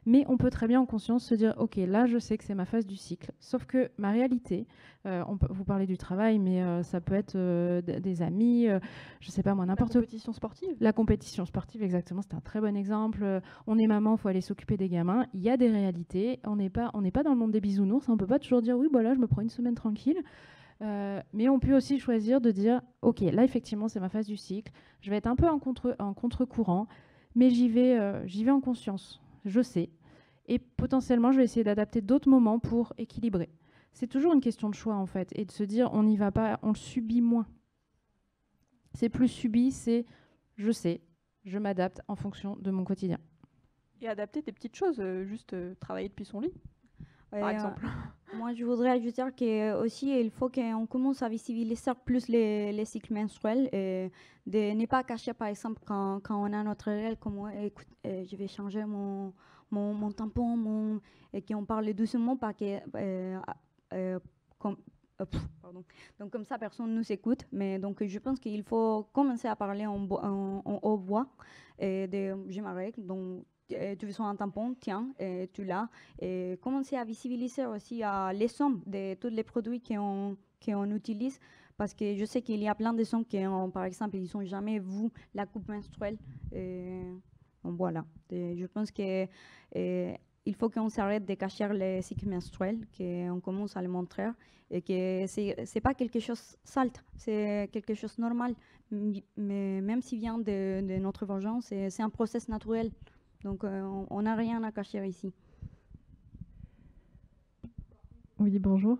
Mais on peut très bien en conscience se dire, OK, là, je sais que c'est ma phase du cycle. Sauf que ma réalité, vous parlez du travail, mais ça peut être des amis, je sais pas moi, n'importe quoi. La compétition sportive. La compétition sportive, exactement, c'est un très bon exemple. On est maman, il faut aller s'occuper des gamins. Il y a des réalités. On n'est pas dans le monde des bisounours. On ne peut pas toujours dire, oui, bah là, je me prends une semaine tranquille. Mais on peut aussi choisir de dire, OK, là, effectivement, c'est ma phase du cycle. Je vais être un peu en contre-courant, mais j'y vais en conscience. Je sais. Et potentiellement, je vais essayer d'adapter d'autres moments pour équilibrer. C'est toujours une question de choix, en fait, et de se dire, on n'y va pas, on le subit moins. C'est plus subi, c'est je sais, je m'adapte en fonction de mon quotidien. Et adapter des petites choses, juste travailler depuis son lit, par exemple. Moi, je voudrais ajouter qu'aussi, il faut qu'on commence à visibiliser plus les cycles menstruels et de ne pas cacher, par exemple, quand on a notre règle, comme moi, écoute, je vais changer mon tampon, et qu'on parle doucement, pas que, donc comme ça, personne ne nous écoute. Mais donc, je pense qu'il faut commencer à parler en haute voix de j'ai ma règle, donc tu veux un tampon, tiens, tu l'as. Et commencer à visibiliser aussi les hommes de tous les produits qu'on utilise, parce que je sais qu'il y a plein de hommes qui, par exemple, ils n'ont jamais vu la coupe menstruelle. Donc voilà. Et je pense que il faut qu'on s'arrête de cacher les cycles menstruels, qu'on commence à les montrer, et que c'est pas quelque chose sale, c'est quelque chose de normal. Mais même s'il vient de notre vagin, c'est un processus naturel. Donc, on n'a rien à cacher ici. Oui, bonjour.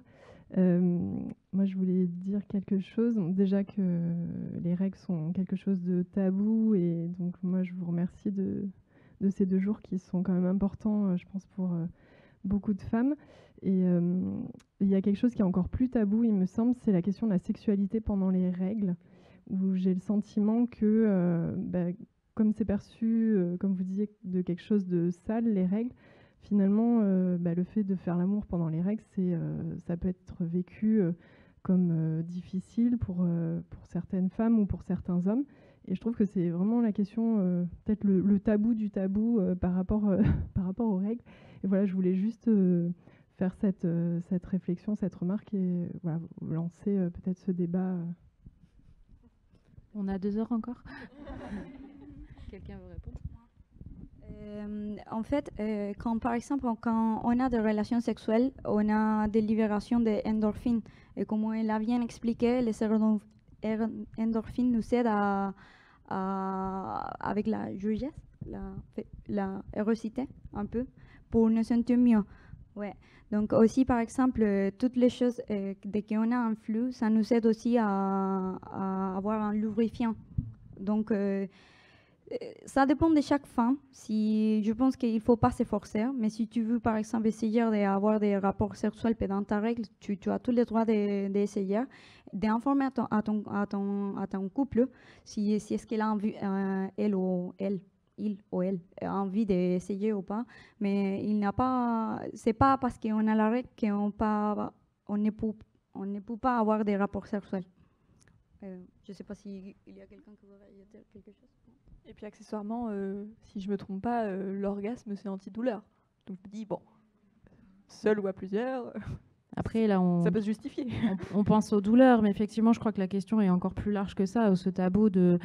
Moi, je voulais dire quelque chose. Donc, déjà que les règles sont quelque chose de tabou, et donc moi, je vous remercie de ces 2 jours qui sont quand même importants, je pense, pour beaucoup de femmes. Et il y a quelque chose qui est encore plus tabou, il me semble, c'est la question de la sexualité pendant les règles, où j'ai le sentiment que, comme c'est perçu, comme vous disiez, de quelque chose de sale, les règles, finalement, le fait de faire l'amour pendant les règles, ça peut être vécu comme difficile pour certaines femmes ou pour certains hommes. Et je trouve que c'est vraiment la question, peut-être le tabou du tabou par rapport aux règles. Et voilà, je voulais juste faire cette réflexion, cette remarque, et voilà, lancer peut-être ce débat. On a 2 heures encore. Quelqu'un veut répondre? En fait, quand par exemple, quand on a des relations sexuelles, on a des libérations d'endorphines. Et comme elle a bien expliqué, les endorphines nous aident avec la joyeuse, la hérosité, un peu, pour nous sentir mieux. Ouais. Donc aussi, par exemple, toutes les choses, dès qu'on a un flux, ça nous aide aussi à avoir un lubrifiant. Donc, ça dépend de chaque femme. Si, je pense qu'il ne faut pas s'efforcer, mais si tu veux, par exemple, essayer d'avoir des rapports sexuels pendant ta règle, tu as tous les droits d'essayer, d'informer à ton couple si est-ce qu'elle a envie, il ou elle a envie d'essayer ou pas. Mais c'est pas parce qu'on a la règle on ne peut pas avoir des rapports sexuels. Je ne sais pas s'il y a quelqu'un qui voudrait dire quelque chose. Et puis accessoirement, si je me trompe pas, l'orgasme c'est antidouleur. Donc je me dis, bon, seul ou à plusieurs, Après, là, ça peut se justifier. on pense aux douleurs, mais effectivement, je crois que la question est encore plus large que ça, ce tabou de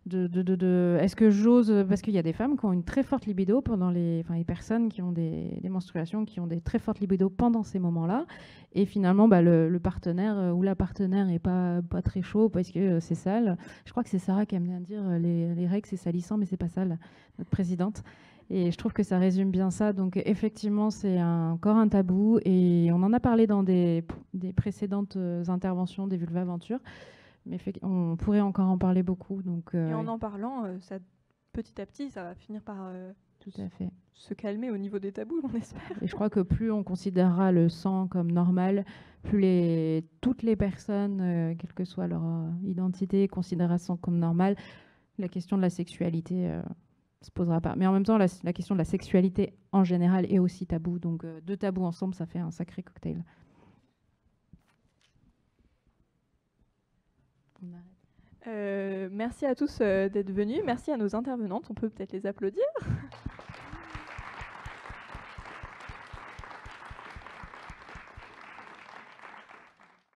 est-ce que j'ose, parce qu'il y a des femmes qui ont une très forte libido pendant les personnes qui ont des menstruations, qui ont des très fortes libido pendant ces moments-là, et finalement le partenaire ou la partenaire n'est pas très chaud parce que c'est sale. Je crois que c'est Sarah qui aime bien dire les règles c'est salissant mais c'est pas sale, notre présidente. Et je trouve que ça résume bien ça. Donc effectivement, c'est encore un tabou, et on en a parlé dans des précédentes interventions des Vulvaventures. Mais on pourrait encore en parler beaucoup. Donc, et en parlant, ça, petit à petit, ça va finir par tout à fait se calmer au niveau des tabous, on espère. Et je crois que plus on considérera le sang comme normal, plus toutes les personnes, quelle que soit leur identité, considérera le sang comme normal, la question de la sexualité se posera pas. Mais en même temps, la question de la sexualité en général est aussi tabou. Donc 2 tabous ensemble, ça fait un sacré cocktail. Merci à tous d'être venus. Merci à nos intervenantes. On peut peut-être les applaudir.